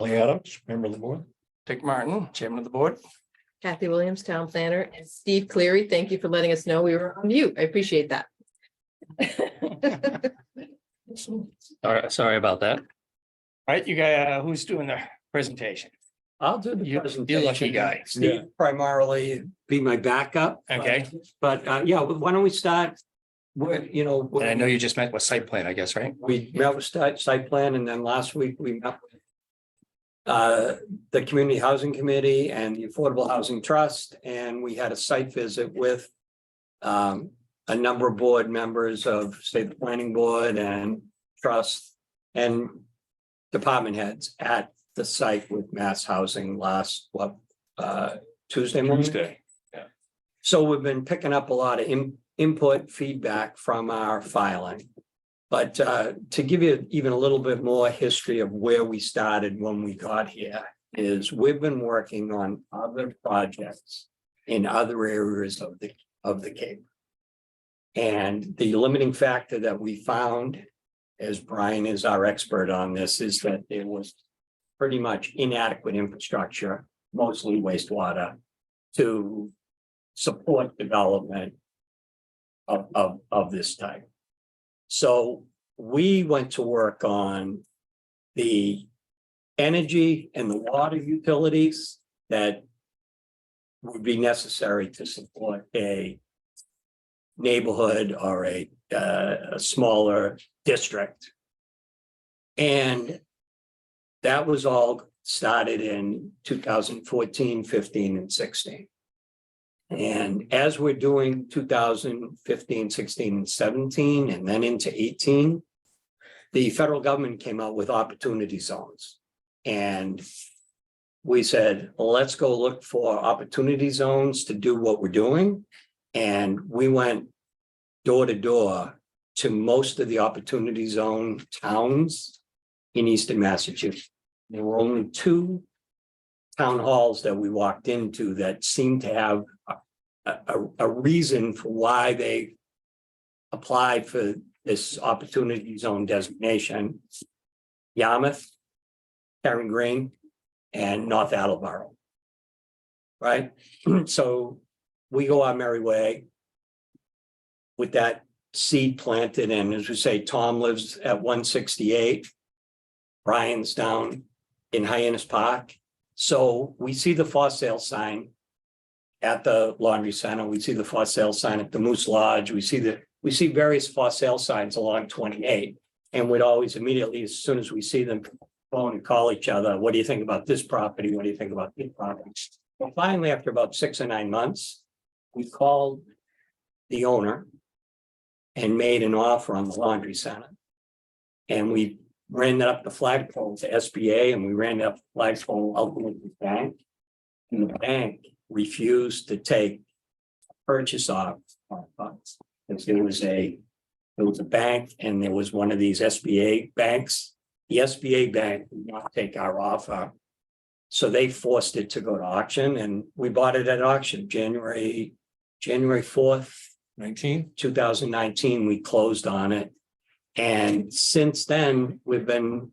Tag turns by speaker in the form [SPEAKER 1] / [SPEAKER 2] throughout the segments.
[SPEAKER 1] Lee Adams, member of the board.
[SPEAKER 2] Dick Martin, chairman of the board.
[SPEAKER 3] Kathy Williams, town planner, and Steve Cleary. Thank you for letting us know we were on mute. I appreciate that.
[SPEAKER 2] Sorry about that. All right, you guys, who's doing the presentation?
[SPEAKER 4] I'll do the
[SPEAKER 2] You
[SPEAKER 4] presentation.
[SPEAKER 2] lucky guy.
[SPEAKER 4] Steve primarily be my backup.
[SPEAKER 2] Okay.
[SPEAKER 4] But yeah, why don't we start with,
[SPEAKER 2] And I know you just met with site plan, I guess, right?
[SPEAKER 4] we met with site plan, and then last week we met with the Community Housing Committee and the Affordable Housing Trust, and we had a site visit with a number of board members of, say, the planning board and trust and department heads at the site with Mass Housing last, Tuesday morning?
[SPEAKER 1] Tuesday.
[SPEAKER 4] So we've been picking up a lot of input, feedback from our filing. But to give you even a little bit more history of where we started when we got here is we've been working on other projects in other areas of the Cape. And the limiting factor that we found, as Brian is our expert on this, is that there was pretty much inadequate infrastructure, mostly wastewater, to support development of this type. So we went to work on the energy and the water utilities that would be necessary to support a neighborhood or a smaller district. And that was all started in 2014, 15, and 16. And as we're doing 2015, 16, and 17, and then into 18, the federal government came out with opportunity zones. And we said, well, let's go look for opportunity zones to do what we're doing. And we went door to door to most of the opportunity zone towns in Eastern Massachusetts. There were only 2 town halls that we walked into that seemed to have a reason for why they applied for this opportunity zone designation: Yarmouth, Karen Green, and North Attleboro. Right? So we go our merry way with that seed planted. And as we say, Tom lives at 168. Brian's down in Hyannis Park. So we see the for sale sign at the laundry center. We see the for sale sign at the Moose Lodge. We see various for sale signs along 28. And we'd always immediately, as soon as we see them, phone and call each other. What do you think about this property? What do you think about this property? Well, finally, after about 6 or 9 months, we called the owner and made an offer on the laundry center. And we ran that up the flagpole to SBA, and we ran that flagpole ultimately to the bank. And the bank refused to take purchase off our funds. Because there was a bank, and there was one of these SBA banks. The SBA bank would not take our offer. So they forced it to go to auction, and we bought it at auction January 4th, 2019, we closed on it. And since then, we've been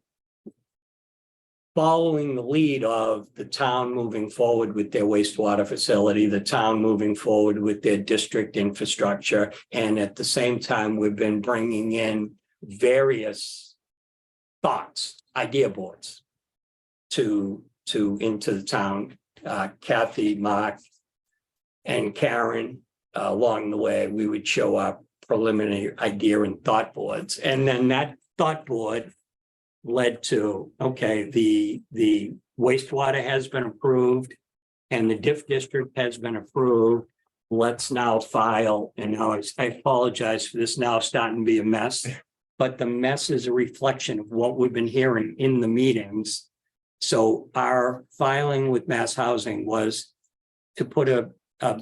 [SPEAKER 4] following the lead of the town moving forward with their wastewater facility, the town moving forward with their district infrastructure. And at the same time, we've been bringing in various thoughts, idea boards into the town. Kathy, Mark, and Karen, along the way, we would show up preliminary idea and thought boards. And then that thought board led to, okay, the wastewater has been approved and the DIF district has been approved. Let's now file, and now I apologize for this now starting to be a mess, but the mess is a reflection of what we've been hearing in the meetings. So our filing with Mass Housing was to put a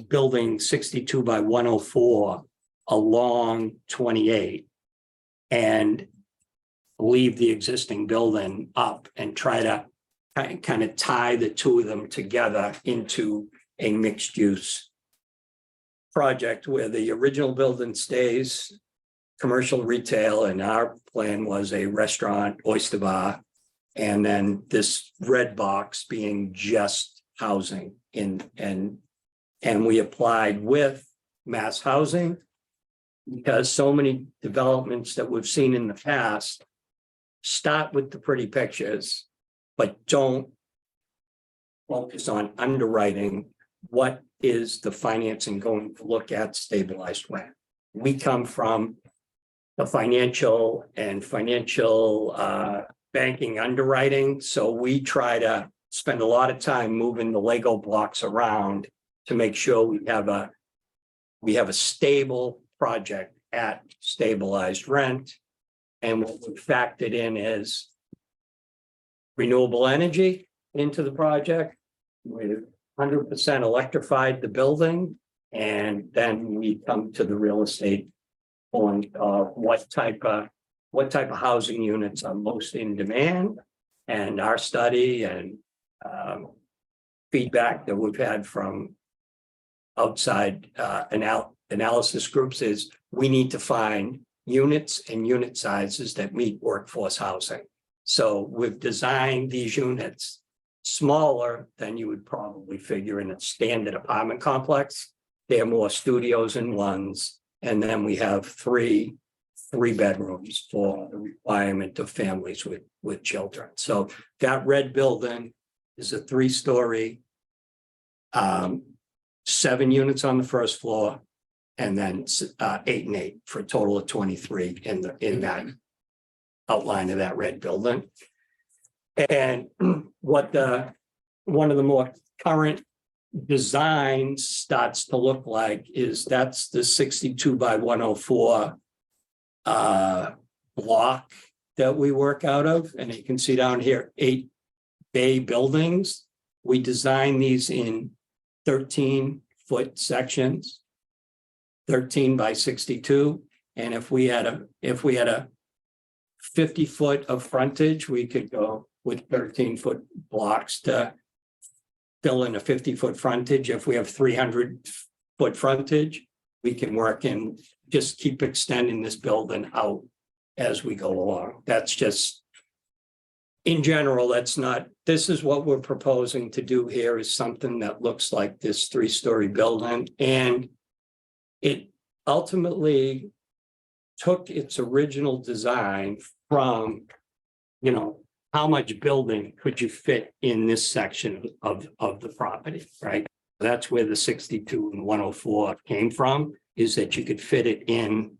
[SPEAKER 4] building 62 by 104 along 28 and leave the existing building up and try to kind of tie the 2 of them together into a mixed use project where the original building stays commercial retail, and our plan was a restaurant, oyster bar, And then this red box being just housing and we applied with mass housing. Because so many developments that we've seen in the past start with the pretty pictures, but don't focus on underwriting what is the financing going to look at stabilized rent. We come from the financial banking underwriting, so we try to spend a lot of time moving the Lego blocks around to make sure we have a stable project at stabilized rent. And what we factored in is renewable energy into the project. We've 100% electrified the building. And then we come to the real estate point of what type of housing units are most in demand. And our study and feedback that we've had from outside analysis groups is we need to find units and unit sizes that meet workforce housing. So we've designed these units smaller than you would probably figure in a standard apartment complex. They're more studios in ones. And then we have three bedrooms for the requirement of families with children. So that red building is a 3-story, 7 units on the first floor, and then 8 and 8 for a total of 23 in that outline of that red building. And what one of the more current designs starts to look like is that's the 62 by 104 block that we work out of. And you can see down here, 8 bay buildings. We design these in 13-foot sections, 13 by 62. And if we had a 50-foot of frontage, we could go with 13-foot blocks to fill in a 50-foot frontage. If we have 300-foot frontage, we can work and just keep extending this building out as we go along. That's just, in general, this is what we're proposing to do here, is something that looks like this 3-story building. And it ultimately took its original design from, how much building could you fit in this section of the property, right? That's where the 62 and 104 came from, is that you could fit it in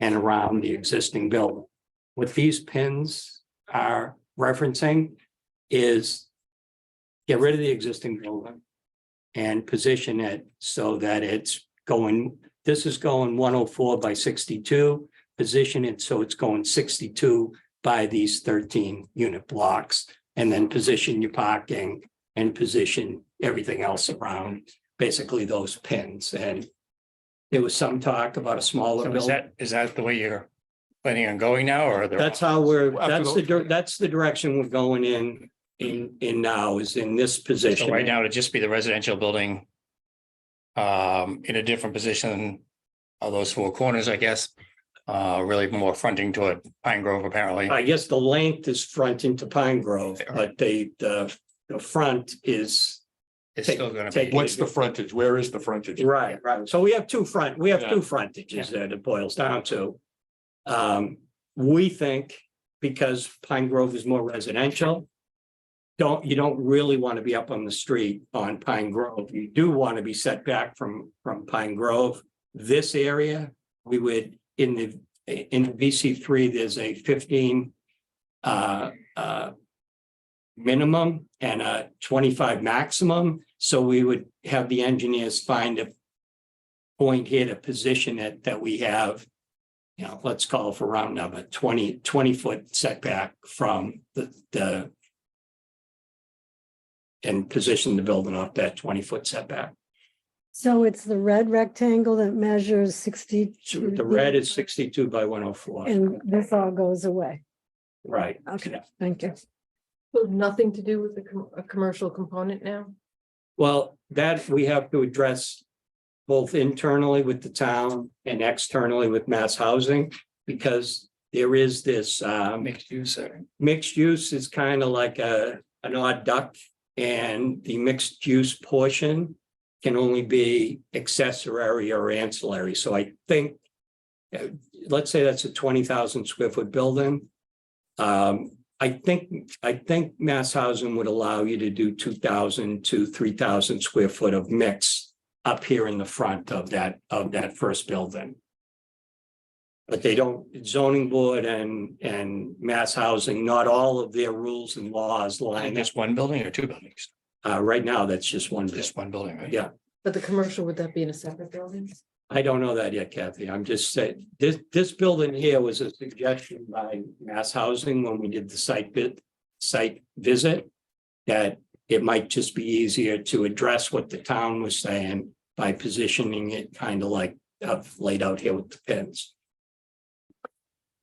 [SPEAKER 4] and around the existing building. What these pins are referencing is get rid of the existing building and position it so that this is going 104 by 62, position it so it's going 62 by these 13 unit blocks, and then position your parking and position everything else around basically those pins. And there was some talk about a smaller
[SPEAKER 2] So
[SPEAKER 4] building.
[SPEAKER 2] is that the way you're planning on going now, or are there?
[SPEAKER 4] That's how that's the direction we're going in now, is in this position.
[SPEAKER 2] So right now, it'd just be the residential building in a different position of those 4 corners, I guess, really more fronting toward Pine Grove, apparently.
[SPEAKER 4] I guess the length is fronting to Pine Grove, but the front is.
[SPEAKER 2] It's still gonna be.
[SPEAKER 1] What's the frontage? Where is the frontage?
[SPEAKER 4] Right. So we have two
[SPEAKER 1] Yeah.
[SPEAKER 4] frontages that it boils down to. We think because Pine Grove is more residential, you don't really want to be up on the street on Pine Grove. You do want to be set back from Pine Grove. This area, we would, in the VC3, there's a 15 minimum and a 25 maximum. So we would have the engineers find a point here to position it that we have, let's call for round number 20-foot setback from the and position the building off that 20-foot setback.
[SPEAKER 5] So it's the red rectangle that measures 62.
[SPEAKER 4] The red is 62 by 104.
[SPEAKER 5] And this all goes away.
[SPEAKER 4] Right.
[SPEAKER 5] Okay, thank you.
[SPEAKER 3] So nothing to do with a commercial component now?
[SPEAKER 4] Well, that we have to address both internally with the town and externally with mass housing, because there is this
[SPEAKER 2] Mixed use.
[SPEAKER 4] mixed use is kind of like an odd duck. And the mixed use portion can only be accessory or ancillary. So I think, let's say that's a 20,000 square foot building. I think Mass Housing would allow you to do 2,000 to 3,000 square foot of mix up here in the front of that first building. But they don't, zoning board and Mass Housing, not all of their rules and laws line up.
[SPEAKER 2] Just one building or two buildings?
[SPEAKER 4] Right now, that's just one.
[SPEAKER 2] Just one building, right?
[SPEAKER 4] Yeah,
[SPEAKER 3] But the commercial, would that be in a separate building?
[SPEAKER 4] I don't know that yet, Kathy. I'm just saying, this building here was a suggestion by Mass Housing when we did the site visit. That it might just be easier to address what the town was saying by positioning it kind of like I've laid out here with the pins.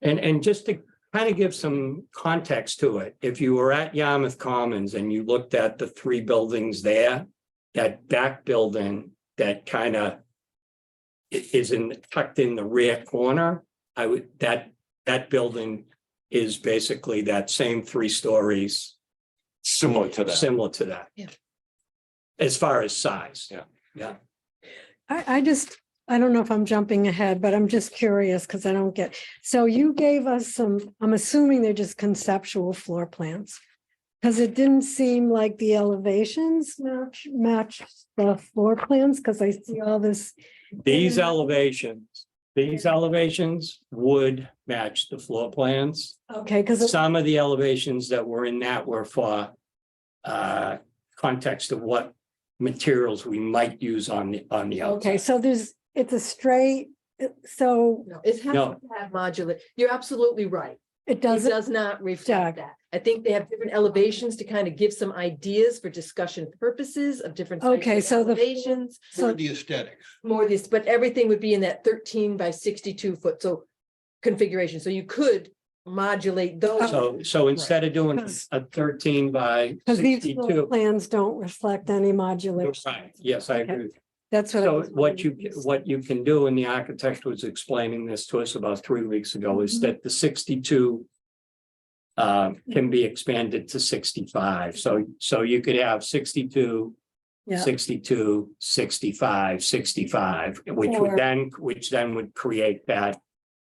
[SPEAKER 4] And just to kind of give some context to it, if you were at Yarmouth Commons and you looked at the three buildings there, that back building that kind of is tucked in the rear corner, that building is basically that same 3 stories,
[SPEAKER 1] Similar to that.
[SPEAKER 4] similar to that.
[SPEAKER 3] Yeah.
[SPEAKER 4] As far as size.
[SPEAKER 1] Yeah.
[SPEAKER 5] I don't know if I'm jumping ahead, but I'm just curious because I don't get, so you gave us some, I'm assuming they're just conceptual floor plans. Because it didn't seem like the elevations match the floor plans, because I see all this.
[SPEAKER 4] These elevations would match the floor plans.
[SPEAKER 5] Okay, because,
[SPEAKER 4] Some of the elevations that were in that were for context of what materials we might use on the
[SPEAKER 5] okay,
[SPEAKER 4] outside.
[SPEAKER 5] so it's a straight, so
[SPEAKER 3] No, it has
[SPEAKER 4] No.
[SPEAKER 3] to have modular. You're absolutely right.
[SPEAKER 5] it
[SPEAKER 3] It
[SPEAKER 5] doesn't,
[SPEAKER 3] does not reflect
[SPEAKER 5] Jack.
[SPEAKER 3] that. I think they have different elevations to kind of give some ideas for discussion purposes of different. types
[SPEAKER 5] Okay,
[SPEAKER 3] of
[SPEAKER 5] so the-
[SPEAKER 3] elevations.
[SPEAKER 5] so,
[SPEAKER 1] the aesthetics.
[SPEAKER 3] More this, but everything would be in that 13 by 62 foot, so configuration, so you could modulate those.
[SPEAKER 4] So instead of doing a 13 by
[SPEAKER 5] because these floor
[SPEAKER 4] 62.
[SPEAKER 5] plans don't reflect any modulation.
[SPEAKER 4] Right, yes, I agree.
[SPEAKER 5] That's what. I
[SPEAKER 4] So
[SPEAKER 5] was
[SPEAKER 4] what you can do, and the architect was explaining this to us about 3 weeks ago, is that the 62 can be expanded to 65. So you could have 62,
[SPEAKER 5] Yeah.
[SPEAKER 4] 62, 65, 65,
[SPEAKER 5] Or-
[SPEAKER 4] which then would create that.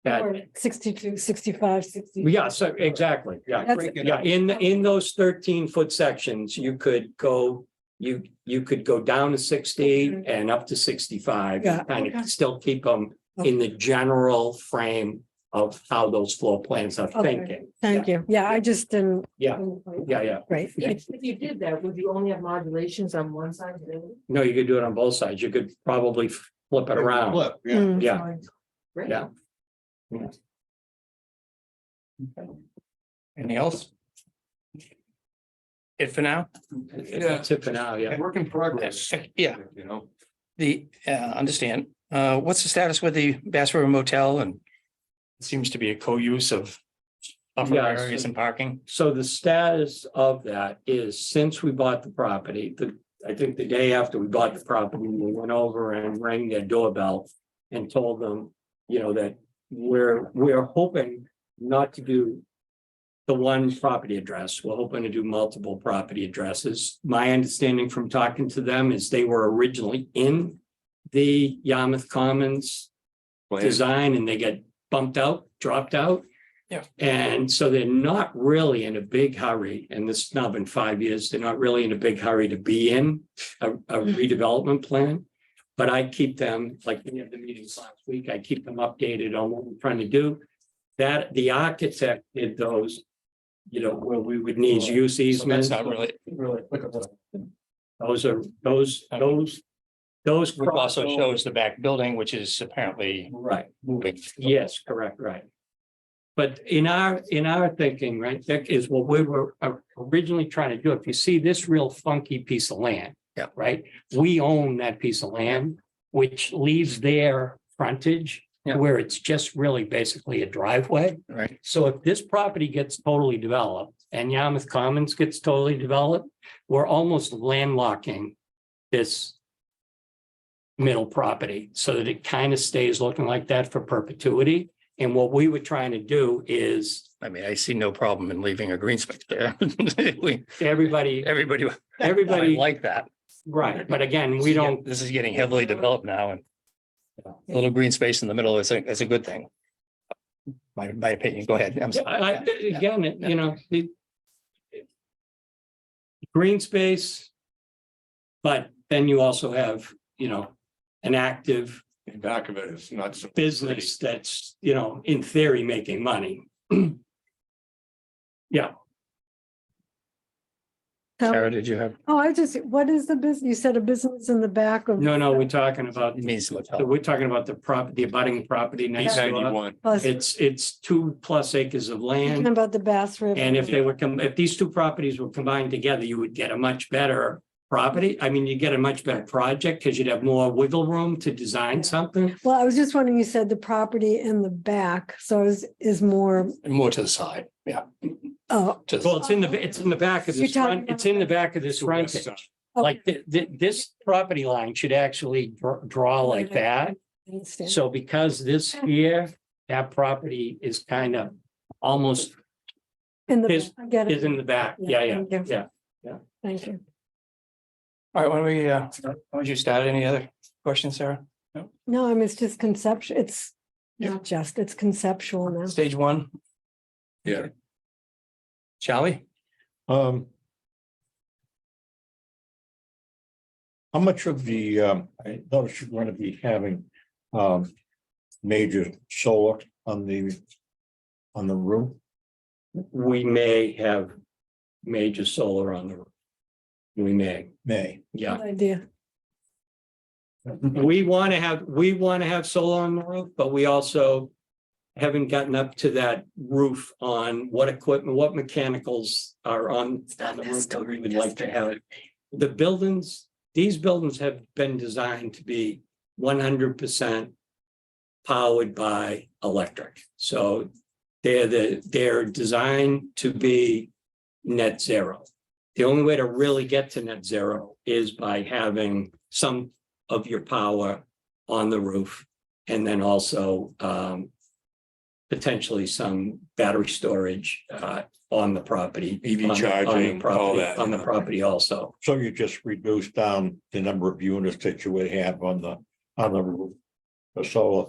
[SPEAKER 5] Or 62, 65, 60.
[SPEAKER 4] Yeah, so exactly, yeah.
[SPEAKER 5] That's-
[SPEAKER 4] Yeah, in those 13-foot sections, you could go, you could go down to 60
[SPEAKER 5] Okay.
[SPEAKER 4] and up to 65.
[SPEAKER 5] Yeah,
[SPEAKER 4] Kind
[SPEAKER 5] okay.
[SPEAKER 4] of still keep them in the general frame of how those floor plans are
[SPEAKER 5] Okay.
[SPEAKER 4] thinking.
[SPEAKER 5] Thank you. Yeah, I just didn't.
[SPEAKER 4] Yeah. Yeah.
[SPEAKER 5] Great.
[SPEAKER 3] If you did that, would you only have modulations on one side?
[SPEAKER 4] No, you could do it on both sides. You could probably flip it around.
[SPEAKER 1] Flip, yeah.
[SPEAKER 5] Mm.
[SPEAKER 4] Yeah.
[SPEAKER 3] Great.
[SPEAKER 4] Yeah.
[SPEAKER 2] Anything else? It for now?
[SPEAKER 4] That's it for now, yeah.
[SPEAKER 1] Work in progress.
[SPEAKER 2] Yeah,
[SPEAKER 1] You know,
[SPEAKER 2] understand. What's the status with the Bass River Motel and it seems to be a co-use of buffer
[SPEAKER 4] Yeah,
[SPEAKER 2] areas
[SPEAKER 4] so-
[SPEAKER 2] and parking?
[SPEAKER 4] So the status of that is since we bought the property, I think the day after we bought the property, we went over and rang their doorbell and told them, that we're hoping not to do the one property address. We're hoping to do multiple property addresses. My understanding from talking to them is they were originally in the Yarmouth Commons design and they get dropped out.
[SPEAKER 2] Yeah.
[SPEAKER 4] And so they're not really in a big hurry, and this has now been 5 years, they're not really in a big hurry to be in a redevelopment plan. But I keep them, like we had the meetings last week, I keep them updated on what we're trying to do. That the architect did those, where we would need use
[SPEAKER 2] So
[SPEAKER 4] easements.
[SPEAKER 2] that's not really applicable.
[SPEAKER 4] Those
[SPEAKER 2] Which also
[SPEAKER 4] cross
[SPEAKER 2] shows the back building, which is apparently
[SPEAKER 4] Right.
[SPEAKER 2] moving.
[SPEAKER 4] Yes, correct, right. But in our thinking, right, that is what we were originally trying to do. If you see this real funky piece of land.
[SPEAKER 2] Yeah.
[SPEAKER 4] Right, we own that piece of land, which leaves their frontage.
[SPEAKER 2] Yeah.
[SPEAKER 4] Where it's just really basically a driveway.
[SPEAKER 2] Right.
[SPEAKER 4] So if this property gets totally developed and Yarmouth Commons gets totally developed, we're almost landlocking this middle property so that it kind of stays looking like that for perpetuity. And what we were trying to do is
[SPEAKER 2] I mean, I see no problem in leaving a green space there. We,
[SPEAKER 4] everybody,
[SPEAKER 2] everybody would
[SPEAKER 4] everybody,
[SPEAKER 2] like that.
[SPEAKER 4] right, but again, we don't,
[SPEAKER 2] This is getting heavily developed now and a little green space in the middle is a good thing. My opinion. Go ahead. I'm sorry.
[SPEAKER 4] again, you know, the green space. But then you also have, you know, an active
[SPEAKER 1] In back of it is not so.
[SPEAKER 4] business that's, you know, in theory, making money. Yeah,
[SPEAKER 2] Sarah, did you have?
[SPEAKER 5] Oh, what is the business? You said a business in the back of.
[SPEAKER 4] no, we're talking about,
[SPEAKER 2] It means hotel.
[SPEAKER 4] we're talking about the property, abutting property next door.
[SPEAKER 1] 891.
[SPEAKER 5] Plus,
[SPEAKER 4] It's 2+ acres of
[SPEAKER 5] talking
[SPEAKER 4] land.
[SPEAKER 5] about the Bass River.
[SPEAKER 4] And if they were, if these two properties were combined together, you would get a much better property. I mean, you get a much better project because you'd have more wiggle room to design something.
[SPEAKER 5] Well, I was just wondering, you said the property in the back, so is more,
[SPEAKER 2] More to the side. Yeah.
[SPEAKER 5] oh,
[SPEAKER 2] to the
[SPEAKER 4] Well, it's in the back of
[SPEAKER 5] You're
[SPEAKER 4] this
[SPEAKER 5] talking
[SPEAKER 4] front, it's in the back of this frontage.
[SPEAKER 5] okay.
[SPEAKER 4] Like this property line should actually draw like that.
[SPEAKER 5] I understand.
[SPEAKER 4] So because this here, that property is kind of almost
[SPEAKER 5] In the,
[SPEAKER 4] is-
[SPEAKER 5] I get
[SPEAKER 4] is
[SPEAKER 5] it.
[SPEAKER 4] in the back. Yeah.
[SPEAKER 5] Thank you. Thank you.
[SPEAKER 2] All right, why don't you start? Any other questions, Sarah?
[SPEAKER 5] No, I mean, it's just conceptual. It's
[SPEAKER 2] Yeah.
[SPEAKER 5] not just, it's conceptual now.
[SPEAKER 2] Stage one,
[SPEAKER 1] Yeah.
[SPEAKER 2] Charlie?
[SPEAKER 6] How much of the, I noticed you're going to be having, major solar on the roof?
[SPEAKER 4] We may have major solar on the roof. We may, yeah.
[SPEAKER 5] Good idea.
[SPEAKER 4] We want to have solar on the roof, but we also haven't gotten up to that roof on what equipment, what mechanicals are on the roof that we would like to have. The buildings, these buildings have been designed to be 100% powered by electric. So they're designed to be net zero. The only way to really get to net zero is by having some of your power on the roof and then also potentially some battery storage on the property.
[SPEAKER 1] EV
[SPEAKER 4] on the
[SPEAKER 1] charging,
[SPEAKER 4] property-
[SPEAKER 1] all that,
[SPEAKER 4] On the
[SPEAKER 1] yeah.
[SPEAKER 4] property also.
[SPEAKER 6] So you just reduce down the number of units that you would have on the roof, the solar.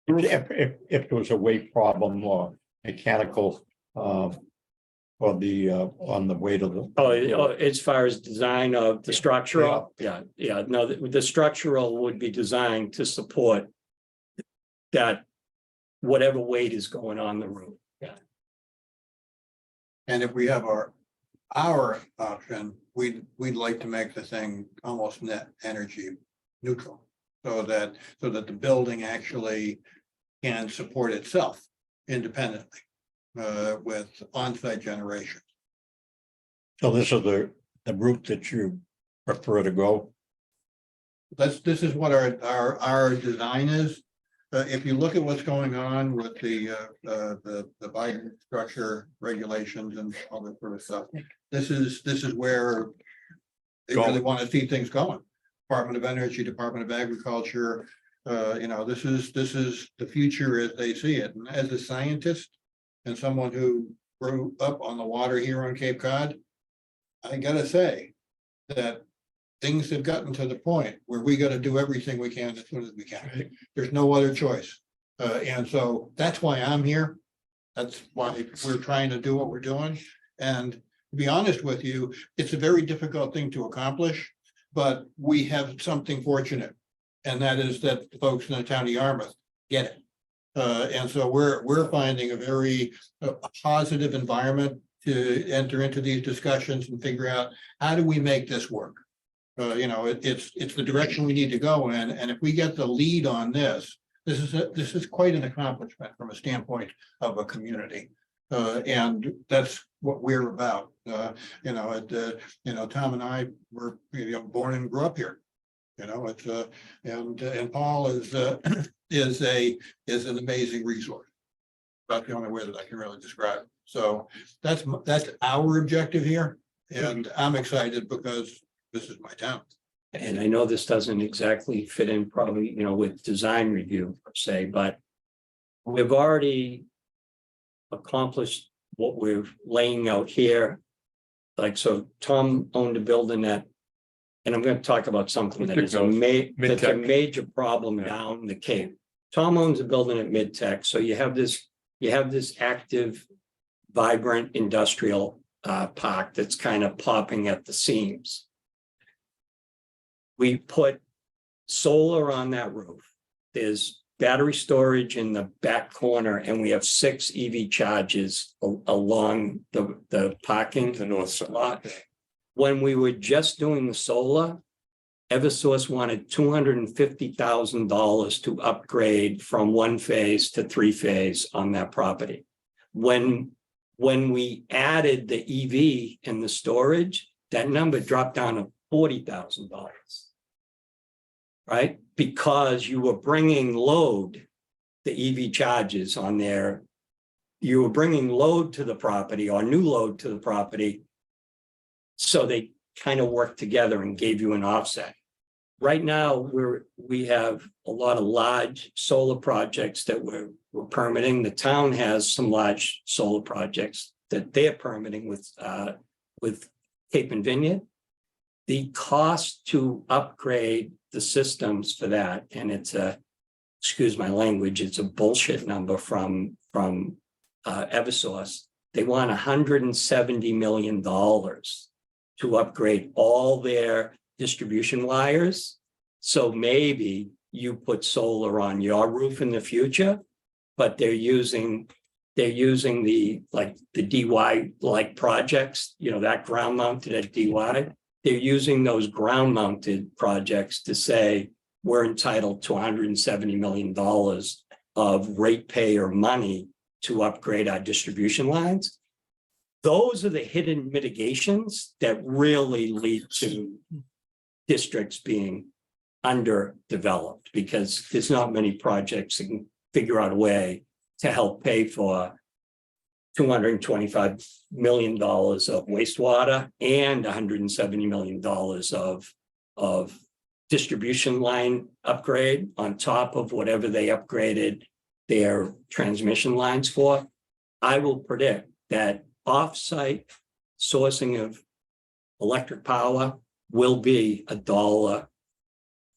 [SPEAKER 6] If there was a weight problem or mechanical, or on the weight of the.
[SPEAKER 4] Oh, as far as design of the structural, yeah, no, the structural would be designed to support that whatever weight is going on the roof.
[SPEAKER 7] And if we have our option, we'd like to make the thing almost net energy neutral. So that the building actually can support itself independently with on-site generation.
[SPEAKER 6] So this is the route that you prefer to go?
[SPEAKER 7] This is what our design is. If you look at what's going on with the Biden structure regulations and all that sort of stuff, this is where they really want to see things going. Department of Energy, Department of Agriculture, this is the future as they see it. And as a scientist and someone who grew up on the water here on Cape Cod, I gotta say that things have gotten to the point where we got to do everything we can as soon as we can. There's no other choice. And so that's why I'm here. That's why we're trying to do what we're doing. And to be honest with you, it's a very difficult thing to accomplish, but we have something fortunate. And that is that the folks in the town of Yarmouth get it. And so we're finding a very positive environment to enter into these discussions and figure out how do we make this work? It's the direction we need to go in, and if we get the lead on this is quite an accomplishment from a standpoint of a community. And that's what we're about. Tom and I were born and grew up here. And Paul is an amazing resource. About the only way that I can really describe it. So that's our objective here, and I'm excited because this is my town.
[SPEAKER 4] and I know this doesn't exactly fit in probably, with design review per se, but we've already accomplished what we're laying out here. Like, so Tom owned a building that, and I'm gonna talk about something that is that's a
[SPEAKER 1] Mid-tech.
[SPEAKER 4] major problem
[SPEAKER 1] Yeah.
[SPEAKER 4] down the Cape. Tom owns a building at Mid-Tech, so you have this active, vibrant industrial park that's kind of popping at the seams. We put solar on that roof. There's battery storage in the back corner, and we have 6 EV charges along the parking
[SPEAKER 1] The north side.
[SPEAKER 4] lot. When we were just doing the solar, Eversource wanted $250,000 to upgrade from 1-phase to 3-phase on that property. When we added the EV and the storage, that number dropped down to $40,000. Right? Because you were bringing load, the EV charges on there. You were bringing load to the property or new load to the property. So they kind of worked together and gave you an offset. Right now, we have a lot of large solar projects that we're permitting. The town has some large solar projects that they're permitting with Cape and Vineyard. The cost to upgrade the systems for that, and excuse my language, it's a bullshit number from Eversource. They want $170 million to upgrade all their distribution wires. So maybe you put solar on your roof in the future, but they're using the DY like projects, that ground mounted at DY. They're using those ground mounted projects to say we're entitled to $170 million of ratepayer money to upgrade our distribution lines. Those are the hidden mitigations that really lead to districts being underdeveloped, because there's not many projects that can figure out a way to help pay for $225 million of wastewater and $170 million of distribution line upgrade on top of whatever they upgraded their transmission lines for. I will predict that off-site sourcing of electric power will be $1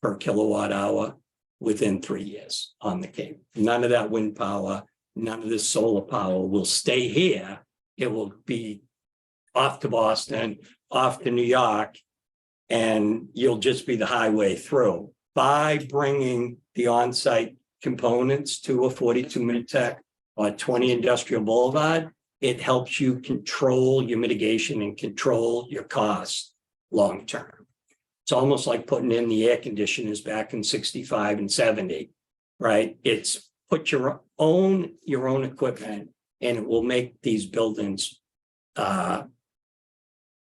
[SPEAKER 4] per kilowatt hour within 3 years on the Cape. None of that wind power, none of this solar power will stay here. It will be off to Boston, off to New York, and you'll just be the highway through. By bringing the on-site components to a 42 Mid-Tech or 20 Industrial Boulevard, it helps you control your mitigation and control your costs long-term. It's almost like putting in the air conditioners back in 65 and 70, right? It's put your own equipment, and it will make these buildings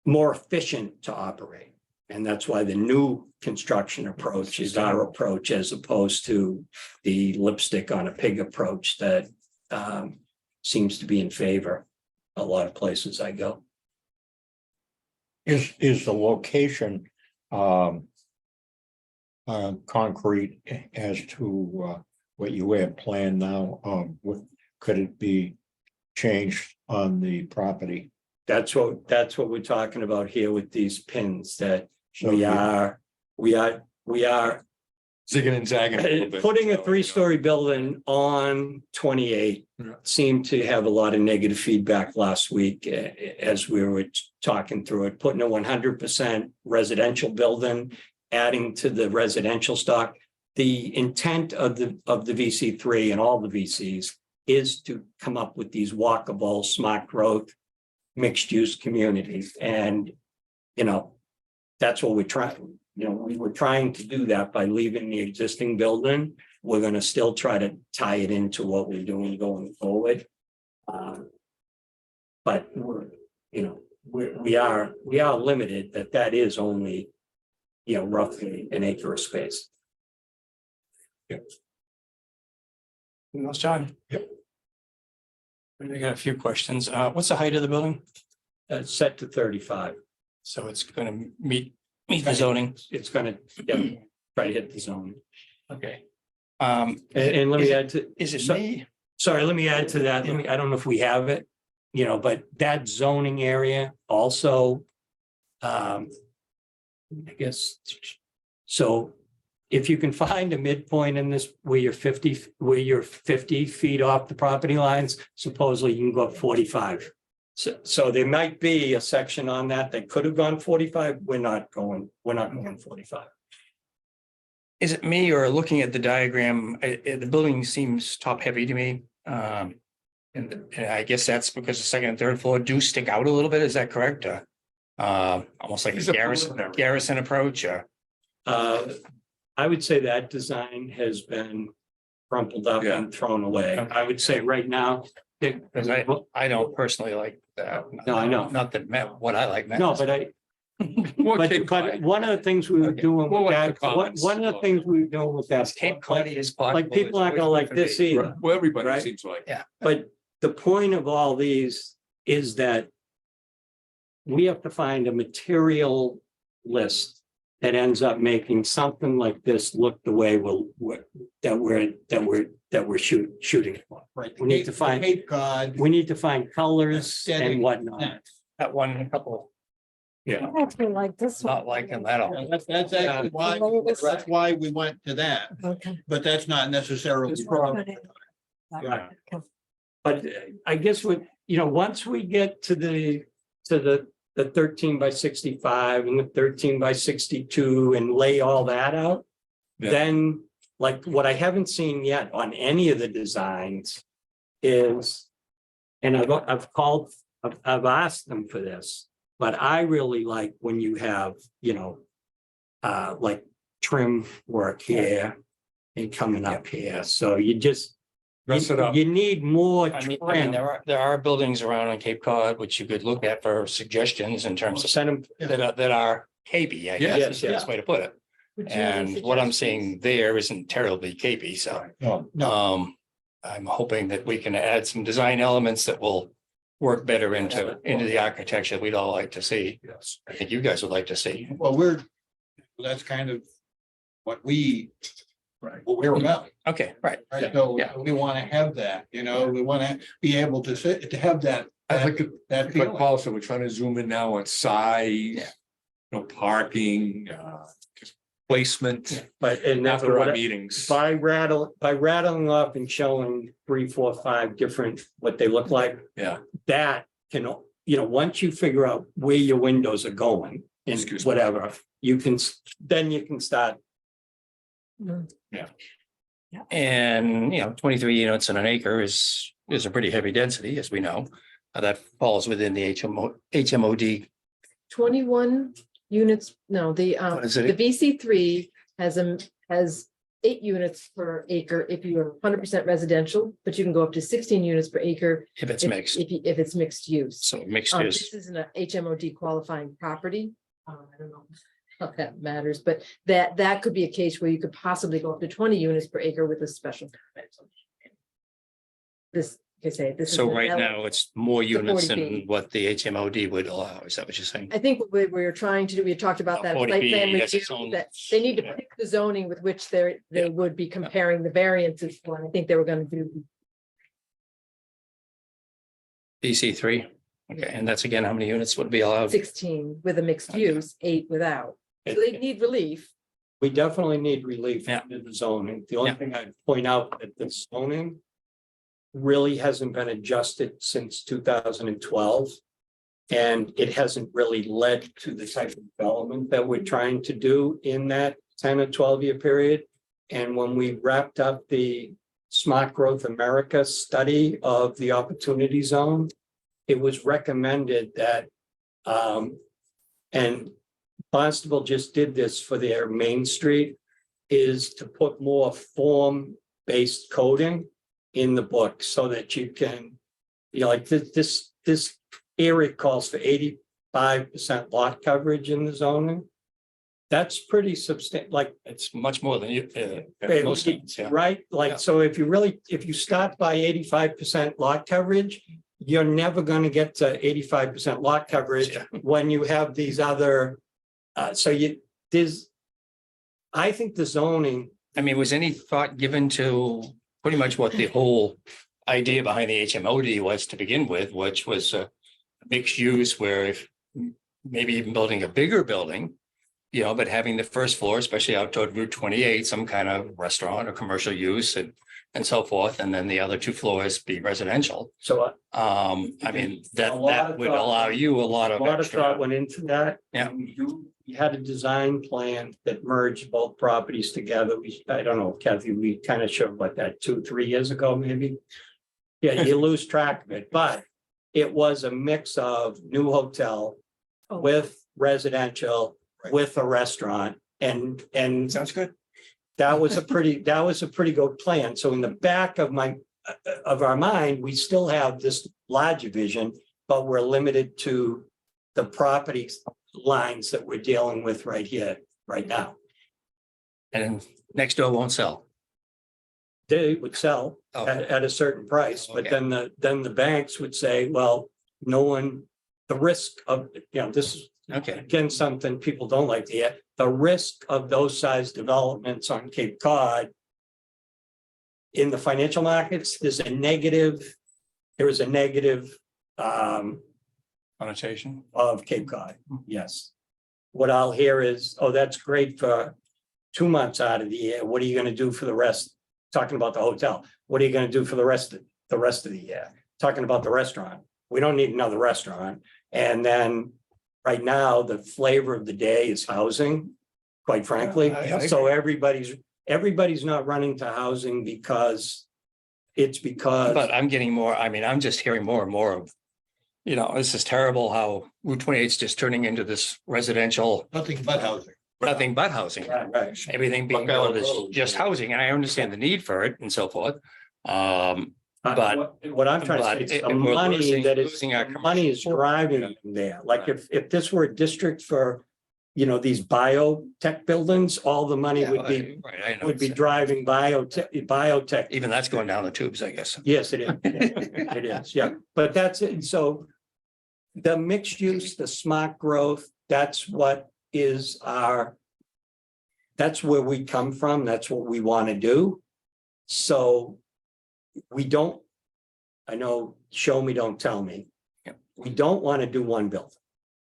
[SPEAKER 4] more efficient to operate. And that's why the new construction approach is our approach, as opposed to the lipstick on a pig approach that seems to be in favor a lot of places I go.
[SPEAKER 6] Is the location concrete as to what you have planned now? Could it be changed on the property?
[SPEAKER 4] That's what we're talking about here with these pins, that
[SPEAKER 6] So
[SPEAKER 4] we
[SPEAKER 6] you-
[SPEAKER 4] are
[SPEAKER 1] Zigging and zagging. little bit.
[SPEAKER 4] putting a 3-story building on 28.
[SPEAKER 1] Yeah.
[SPEAKER 4] Seemed to have a lot of negative feedback last week as we were talking through it. Putting a 100% residential building, adding to the residential stock. The intent of the VC3 and all the VCs is to come up with these walkable, smart growth, mixed use communities. And, that's what we're trying. We were trying to do that by leaving the existing building. We're going to still try to tie it into what we're doing going forward. But we are limited that is only, roughly an acre of space.
[SPEAKER 2] Anything else, John?
[SPEAKER 1] Yep.
[SPEAKER 2] We got a few questions. What's the height of the building?
[SPEAKER 4] Set to 35.
[SPEAKER 2] So it's going to meet Meet the zoning.
[SPEAKER 4] It's gonna, yeah, try to hit the zone.
[SPEAKER 2] Okay.
[SPEAKER 4] And let
[SPEAKER 2] Is
[SPEAKER 4] me
[SPEAKER 2] it-
[SPEAKER 4] add to.
[SPEAKER 2] Is it
[SPEAKER 4] so-
[SPEAKER 2] me?
[SPEAKER 4] Sorry, let me add to that. I don't know if we have it, but that zoning area also. I guess. So if you can find a midpoint in this where you're 50 feet off the property lines, supposedly you can go up 45. So there might be a section on that that could have gone 45. We're not going 45.
[SPEAKER 2] Is it me or looking at the diagram, the building seems top heavy to me? And I guess that's because the second and third floor do stick out a little bit. Is that correct? Almost like a
[SPEAKER 1] It's a
[SPEAKER 2] garrison,
[SPEAKER 1] preliminary.
[SPEAKER 2] garrison approach or?
[SPEAKER 4] I would say that design has been crumpled up and thrown away. I would say right now.
[SPEAKER 2] Because I don't personally like that.
[SPEAKER 4] No, I know.
[SPEAKER 2] Not that what I like.
[SPEAKER 4] No, but but one of the things we were
[SPEAKER 2] Okay.
[SPEAKER 4] doing
[SPEAKER 1] We'll
[SPEAKER 4] with
[SPEAKER 1] wait for
[SPEAKER 4] that,
[SPEAKER 1] comments.
[SPEAKER 4] one of the things we were doing with that.
[SPEAKER 2] Cape Cod is possible.
[SPEAKER 4] Like people aren't gonna like this either.
[SPEAKER 1] Well, everybody
[SPEAKER 4] Right.
[SPEAKER 1] seems like.
[SPEAKER 4] But the point of all these is that we have to find a material list that ends up making something like this look the way we're shooting for.
[SPEAKER 7] Right.
[SPEAKER 4] We need to find-
[SPEAKER 7] Cape Cod.
[SPEAKER 4] We need to find colors
[SPEAKER 7] Aesthetic.
[SPEAKER 4] and whatnot.
[SPEAKER 2] That one, a couple,
[SPEAKER 6] Yeah.
[SPEAKER 5] Actually, like this one.
[SPEAKER 2] not liking that
[SPEAKER 7] Yeah,
[SPEAKER 2] all.
[SPEAKER 7] That's actually why we went to that,
[SPEAKER 5] Okay.
[SPEAKER 7] but that's not necessarily.
[SPEAKER 4] Right. But I guess once we get to the 13 by 65 and the 13 by 62 and lay all that out.
[SPEAKER 1] Yeah.
[SPEAKER 4] Then, like, what I haven't seen yet on any of the designs is, and I've asked them for this, but I really like when you have, like trim work here and coming up here. So you just,
[SPEAKER 1] Dress it up.
[SPEAKER 4] you need more
[SPEAKER 2] I mean,
[SPEAKER 4] trim.
[SPEAKER 2] there are buildings around on Cape Cod which you could look at for suggestions in terms of
[SPEAKER 4] Send them,
[SPEAKER 2] that are capey, I
[SPEAKER 1] Yes,
[SPEAKER 2] guess is the best way to put it. And what I'm seeing there isn't terribly capey, so
[SPEAKER 6] No,
[SPEAKER 2] I'm hoping that we can add some design elements that will work better into the architecture we'd all like to see.
[SPEAKER 1] Yes.
[SPEAKER 2] I think you guys would like to see.
[SPEAKER 7] Well, that's kind of what we're about.
[SPEAKER 2] Okay, right.
[SPEAKER 7] Right, so
[SPEAKER 2] Yeah.
[SPEAKER 7] we want to have that, we want to be able to to have that.
[SPEAKER 1] I like it,
[SPEAKER 7] That
[SPEAKER 1] like
[SPEAKER 7] feeling.
[SPEAKER 1] Paul said, we're trying to zoom in now on size, parking, just placement
[SPEAKER 4] and after
[SPEAKER 1] after our
[SPEAKER 4] what,
[SPEAKER 1] meetings.
[SPEAKER 4] by rattling off and showing 3, 4, 5 different, what they look like.
[SPEAKER 1] Yeah.
[SPEAKER 4] That can, once you figure out where your windows are going and
[SPEAKER 1] Excuse me.
[SPEAKER 4] whatever, then you can start.
[SPEAKER 2] And, 23 units in an acre is a pretty heavy density, as we know. That falls within the HMOD.
[SPEAKER 3] 21 units, no, the
[SPEAKER 2] What is
[SPEAKER 3] the
[SPEAKER 2] it?
[SPEAKER 3] VC3 has 8 units per acre if you're 100% residential, but you can go up to 16 units per acre.
[SPEAKER 2] If it's
[SPEAKER 3] if-
[SPEAKER 2] mixed,
[SPEAKER 3] If it's mixed use.
[SPEAKER 2] so mixed
[SPEAKER 3] This
[SPEAKER 2] use.
[SPEAKER 3] isn't a HMOD qualifying property. I don't know how that matters, but that could be a case where you could possibly go up to 20 units per acre with a special permit. This, like I say, this is.
[SPEAKER 2] So
[SPEAKER 3] an
[SPEAKER 2] right
[SPEAKER 3] ele-
[SPEAKER 2] now, it's more units
[SPEAKER 3] 40B.
[SPEAKER 2] than what the HMOD would allow. Is that what you're saying?
[SPEAKER 3] I think what we're trying to do, we talked about that.
[SPEAKER 2] 40B
[SPEAKER 3] site plan
[SPEAKER 2] has its
[SPEAKER 3] review,
[SPEAKER 2] own-
[SPEAKER 3] that they need to pick the zoning with which they
[SPEAKER 2] Yeah.
[SPEAKER 3] would be comparing the variances for. And I think they were going to do
[SPEAKER 2] DC3. Okay, and that's again, how many units would be allowed?
[SPEAKER 3] 16 with a mixed
[SPEAKER 2] Okay.
[SPEAKER 3] use, 8 without. So they need relief.
[SPEAKER 4] We definitely need relief
[SPEAKER 2] Yeah.
[SPEAKER 4] in the zoning. The only
[SPEAKER 2] Yeah.
[SPEAKER 4] thing I'd point out that the zoning really hasn't been adjusted since 2012. And it hasn't really led to the type of development that we're trying to do in that 10 or 12-year period. And when we wrapped up the Smart Growth America study of the Opportunity Zone, it was recommended that, and Barnstable just did this for their Main Street, is to put more form-based coding in the book so that you can, like this area calls for 85% lot coverage in the zoning. That's pretty substantial, like,
[SPEAKER 2] It's much more than you. Most things, yeah.
[SPEAKER 4] right?
[SPEAKER 2] Yeah.
[SPEAKER 4] Like, so if you start by 85% lot coverage, you're never gonna get to 85% lot coverage
[SPEAKER 2] Yeah.
[SPEAKER 4] when you have these other I think the zoning,
[SPEAKER 2] I mean, was any thought given to pretty much what the whole idea behind the HMOD was to begin with, which was a mixed use where if maybe even building a bigger building, you know, but having the first floor, especially out toward Route 28, some kind of restaurant or commercial use and so forth, and then the other 2 floors be residential.
[SPEAKER 4] so
[SPEAKER 2] I mean, that
[SPEAKER 4] A lot of
[SPEAKER 2] would
[SPEAKER 4] thought-
[SPEAKER 2] allow you a lot
[SPEAKER 4] a
[SPEAKER 2] of
[SPEAKER 4] lot of thought
[SPEAKER 2] extra.
[SPEAKER 4] went into that.
[SPEAKER 2] Yeah.
[SPEAKER 4] We had a design plan that merged both properties together. I don't know, Kathy, we kind of showed what that 2-3 years ago, maybe. Yeah, you lose track of it, but it was a mix of new hotel
[SPEAKER 3] Oh.
[SPEAKER 4] with residential, with a restaurant and
[SPEAKER 2] Sounds good.
[SPEAKER 4] that was a pretty good plan. So in the back of our mind, we still have this larger vision, but we're limited to the property lines that we're dealing with right here, right now.
[SPEAKER 2] And next door won't sell.
[SPEAKER 4] They would sell
[SPEAKER 2] Oh,
[SPEAKER 4] at a certain price, but
[SPEAKER 2] Okay.
[SPEAKER 4] then the banks would say, well, no one, the risk of, this is
[SPEAKER 2] okay.
[SPEAKER 4] again, something people don't like to hear, the risk of those size developments on Cape Cod. In the financial markets, there is a negative
[SPEAKER 2] Connotation.
[SPEAKER 4] of Cape Cod, yes. What I'll hear is, oh, that's great for 2 months out of the year. What are you gonna do for the rest? Talking about the hotel. What are you gonna do for the rest of the year? Talking about the restaurant. We don't need another restaurant. And then right now, the flavor of the day is housing, quite frankly.
[SPEAKER 2] I
[SPEAKER 4] So everybody's not running to housing because
[SPEAKER 2] But I'm getting more, I mean, I'm just hearing more and more of, you know, this is terrible how Route 28 is just turning into this residential,
[SPEAKER 7] Nothing but housing.
[SPEAKER 2] nothing but housing.
[SPEAKER 4] Right.
[SPEAKER 2] Everything being
[SPEAKER 6] Buck Island
[SPEAKER 2] built is
[SPEAKER 6] Road.
[SPEAKER 2] just housing, and I understand the need for it and so forth. But-
[SPEAKER 4] What I'm trying to
[SPEAKER 2] but
[SPEAKER 4] say is
[SPEAKER 2] if
[SPEAKER 4] the
[SPEAKER 2] we're
[SPEAKER 4] money
[SPEAKER 2] losing our
[SPEAKER 4] money is driving them there. Like if this were a district for, these biotech buildings, all the money
[SPEAKER 2] Yeah,
[SPEAKER 4] would be,
[SPEAKER 2] right, I know.
[SPEAKER 4] driving biotech.
[SPEAKER 2] Even that's going down the tubes, I guess.
[SPEAKER 4] Yes, it is. It is, yeah. But that's it. So the mixed use, the smart growth, that's what is that's where we come from. That's what we want to do. So we don't, I know, show me, don't tell me.
[SPEAKER 2] Yep.
[SPEAKER 4] We don't want to do one building,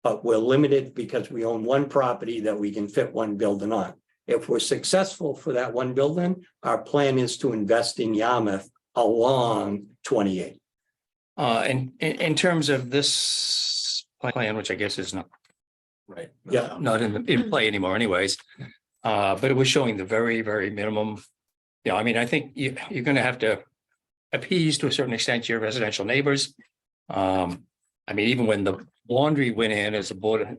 [SPEAKER 4] but we're limited because we own one property that we can fit one building on. If we're successful for that one building, our plan is to invest in Yarmouth along 28.
[SPEAKER 2] In terms of this plan, which I guess is not
[SPEAKER 6] Right.
[SPEAKER 4] Yeah.
[SPEAKER 2] not in play anymore anyways. But it was showing the very, very minimum. You know, I mean, I think you're gonna have to appease to a certain extent your residential neighbors. I mean, even when the laundry went in as a board,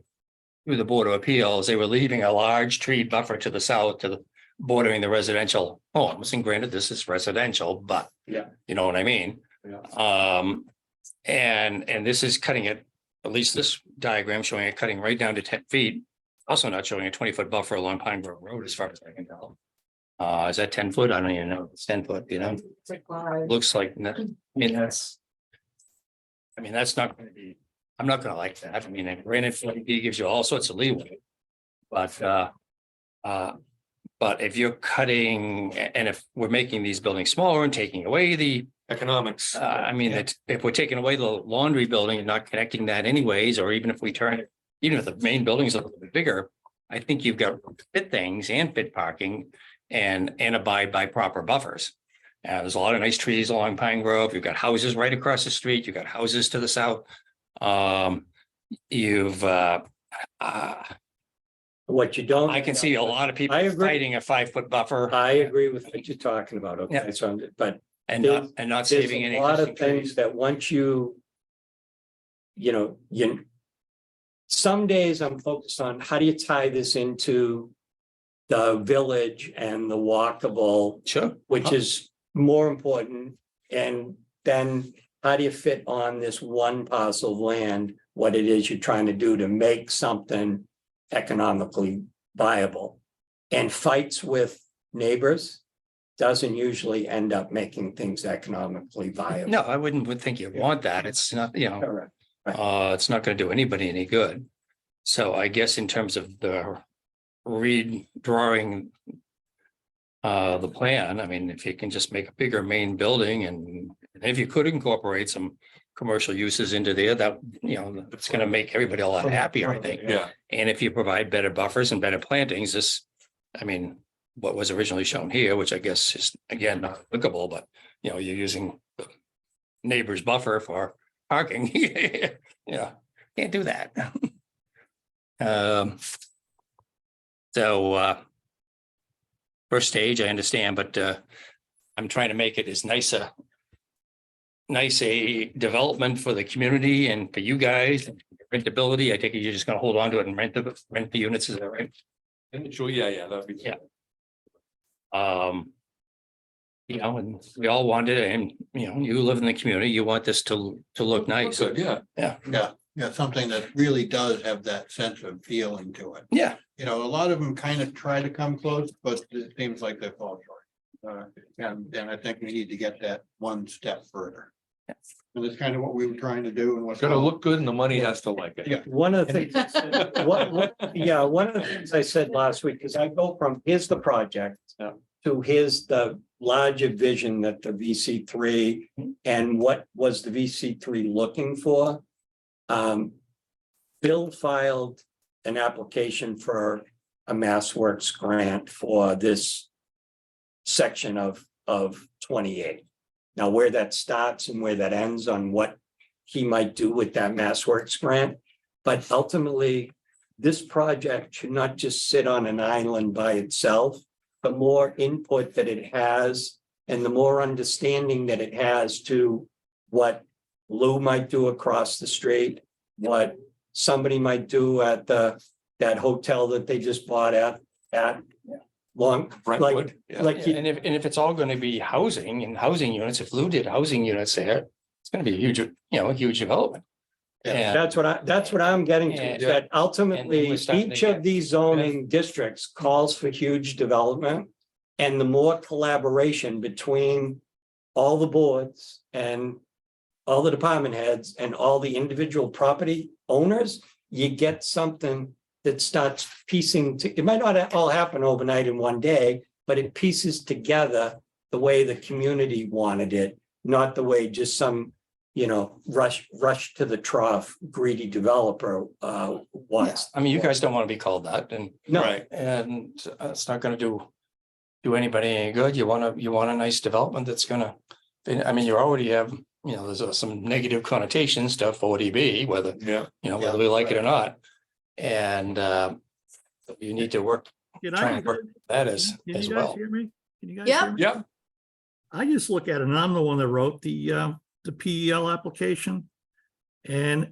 [SPEAKER 2] through the Board of Appeals, they were leaving a large tree buffer to the south to the bordering the residential homes. And granted, this is residential, but
[SPEAKER 4] Yeah.
[SPEAKER 2] you know what I mean?
[SPEAKER 4] Yeah.
[SPEAKER 2] And this is cutting it, at least this diagram showing it cutting right down to 10 feet. Also not showing a 20-foot buffer along Pine Grove Road, as far as I can tell. Is that 10 foot? I don't even know. It's 10 foot, you know,
[SPEAKER 3] It's like, wow.
[SPEAKER 2] looks like, I mean, that's not gonna be, I'm not gonna like that. I mean, granted, 40B gives you all sorts of leeway. But if you're cutting, and if we're making these buildings smaller and taking away the
[SPEAKER 1] Economics.
[SPEAKER 2] I mean, that if we're taking away the laundry building and not connecting that anyways, or even if we turn it, even if the main building's a little bit bigger, I think you've got fit things and fit parking and abide by proper buffers. There's a lot of nice trees along Pine Grove. You've got houses right across the street. You've got houses to the south.
[SPEAKER 4] What you don't.
[SPEAKER 2] I can see a lot of people
[SPEAKER 4] I agree.
[SPEAKER 2] fighting a 5-foot buffer
[SPEAKER 4] I agree with what you're talking about. Okay,
[SPEAKER 2] Yeah.
[SPEAKER 4] so, but
[SPEAKER 2] and
[SPEAKER 4] there's-
[SPEAKER 2] not
[SPEAKER 4] there's
[SPEAKER 2] saving any.
[SPEAKER 4] a lot of
[SPEAKER 2] existing trees.
[SPEAKER 4] things that once you some days I'm focused on how do you tie this into the village and the walkable,
[SPEAKER 2] Sure.
[SPEAKER 4] which is more important. And then how do you fit on this one parcel of land, what it is you're trying to do to make something economically viable? And fights with neighbors doesn't usually end up making things economically viable.
[SPEAKER 2] No, I would think you want that. It's not, you know.
[SPEAKER 4] Correct.
[SPEAKER 2] It's not gonna do anybody any good. So I guess in terms of the redrawing the plan, I mean, if you can just make a bigger main building and if you could incorporate some commercial uses into there, that, you know, it's gonna make everybody a lot happier, I think.
[SPEAKER 1] Yeah,
[SPEAKER 2] And if you provide better buffers and better plantings, this, I mean, what was originally shown here, which I guess is again not applicable, but you know, you're using the neighbor's buffer for parking. Yeah, can't do that. Um. So first stage, I understand, but I'm trying to make it as nice a development for the community and for you guys, rentability. I think you're just gonna hold on to it and rent the units, is that right?
[SPEAKER 1] sure, yeah, that'd be.
[SPEAKER 2] Yeah. You know, and we all wanted it, and you know, you live in the community, you want this to look nice.
[SPEAKER 1] Good, yeah.
[SPEAKER 7] Yeah, something that really does have that sense of feeling to it.
[SPEAKER 2] Yeah,
[SPEAKER 7] You know, a lot of them kind of try to come close, but it seems like they fall short. And I think we need to get that one step further. And that's kind of what we were trying to do and what's.
[SPEAKER 1] It's gonna look good and the money has to like it.
[SPEAKER 7] Yeah.
[SPEAKER 4] One of the things, one of the things I said last week is I go from here's the project. To here's the larger vision that the VC3 and what was the VC3 looking for? Bill filed an application for a MassWorks grant for this section of 28. Now, where that starts and where that ends on what he might do with that MassWorks grant, but ultimately, this project should not just sit on an island by itself. The more input that it has and the more understanding that it has to what Lou might do across the street, what somebody might do at that hotel that they just bought at long,
[SPEAKER 1] Brentwood, yeah.
[SPEAKER 4] like
[SPEAKER 2] and if it's all gonna be housing and housing units, if Lou did housing units there, it's gonna be a huge, you know, a huge development. And
[SPEAKER 4] that's what I'm getting to,
[SPEAKER 2] Yeah.
[SPEAKER 4] is that ultimately,
[SPEAKER 2] we're starting to
[SPEAKER 4] each
[SPEAKER 2] get-
[SPEAKER 4] of these zoning districts calls for huge development. And the more collaboration between all the boards and all the department heads and all the individual property owners, you get something that starts piecing to, it might not all happen overnight in one day, but it pieces together the way the community wanted it, not the way just some, you know, rush to the trough greedy developer wants.
[SPEAKER 2] I mean, you guys don't wanna be called that, and
[SPEAKER 4] No,
[SPEAKER 1] Right.
[SPEAKER 2] it's not gonna do anybody any good. You want a nice development that's gonna, I mean, you already have, you know, there's some negative connotations to 40B, whether,
[SPEAKER 1] Yeah,
[SPEAKER 2] you know, whether we like it or not. And you need to work,
[SPEAKER 8] Can
[SPEAKER 2] try
[SPEAKER 8] I,
[SPEAKER 2] and work that
[SPEAKER 8] can
[SPEAKER 2] as
[SPEAKER 8] you guys
[SPEAKER 2] well.
[SPEAKER 8] hear me? Can you guys
[SPEAKER 3] Yeah.
[SPEAKER 8] hear me?
[SPEAKER 1] yeah,
[SPEAKER 8] I just look at it and I'm the one that wrote the PEL application. And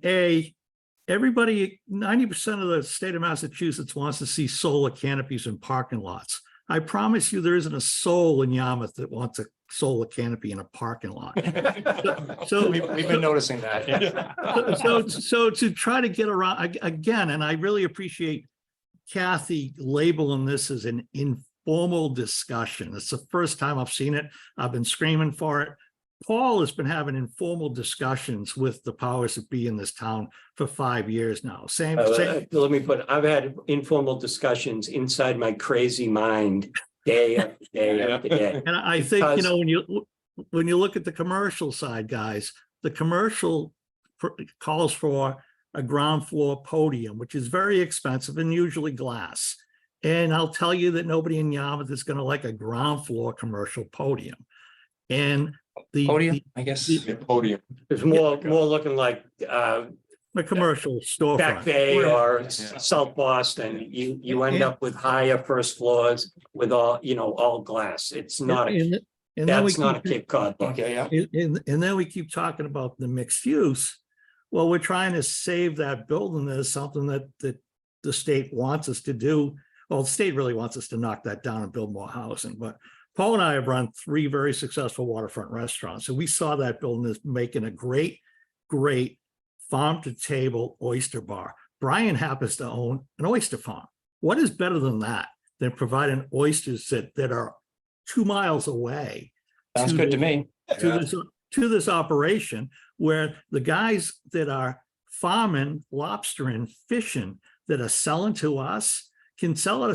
[SPEAKER 8] everybody, 90% of the state of Massachusetts wants to see solar canopies in parking lots. I promise you, there isn't a soul in Yarmouth that wants a solar canopy in a parking lot. So,
[SPEAKER 2] We've been noticing that, yeah.
[SPEAKER 8] so to try to get around again, and I really appreciate Kathy labeling this as an informal discussion. It's the first time I've seen it. I've been screaming for it. Paul has been having informal discussions with the powers that be in this town for 5 years now. Same.
[SPEAKER 4] let me put, I've had informal discussions inside my crazy mind day after day after day.
[SPEAKER 8] And I think, you
[SPEAKER 4] Because-
[SPEAKER 8] know, when you look at the commercial side, guys, the commercial calls for a ground floor podium, which is very expensive and usually glass. And I'll tell you that nobody in Yarmouth is going to like a ground floor commercial podium. And the
[SPEAKER 2] Podium, I guess.
[SPEAKER 1] the podium.
[SPEAKER 4] It's more looking like
[SPEAKER 8] the commercial
[SPEAKER 4] Back
[SPEAKER 8] storefront.
[SPEAKER 4] Bay or
[SPEAKER 1] Yeah.
[SPEAKER 4] South Boston. You end up with higher first floors with all, you know, all glass. It's not,
[SPEAKER 8] And then we
[SPEAKER 4] that's not a
[SPEAKER 8] keep-
[SPEAKER 4] Cape Cod look.
[SPEAKER 2] Okay, yeah.
[SPEAKER 8] And then we keep talking about the mixed use. Well, we're trying to save that building as something that the state wants us to do. Well, the state really wants us to knock that down and build more housing, but Paul and I have run 3 very successful waterfront restaurants. And we saw that building as making a great farm to table oyster bar. Brian happens to own an oyster farm. What is better than that, than providing oysters that are 2 miles away?
[SPEAKER 2] Sounds good to me.
[SPEAKER 8] To this operation where the guys that are farming, lobstering, fishing, that are selling to us can sell it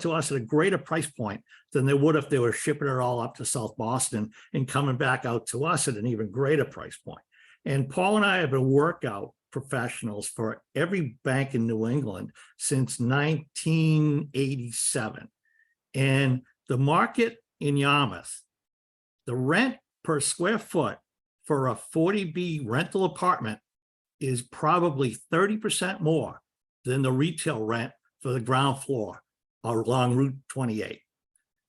[SPEAKER 8] to us at a greater price point than they would if they were shipping it all up to South Boston and coming back out to us at an even greater price point. And Paul and I have been workout professionals for every bank in New England since 1987. And the market in Yarmouth, the rent per square foot for a 40B rental apartment is probably 30% more than the retail rent for the ground floor along Route 28.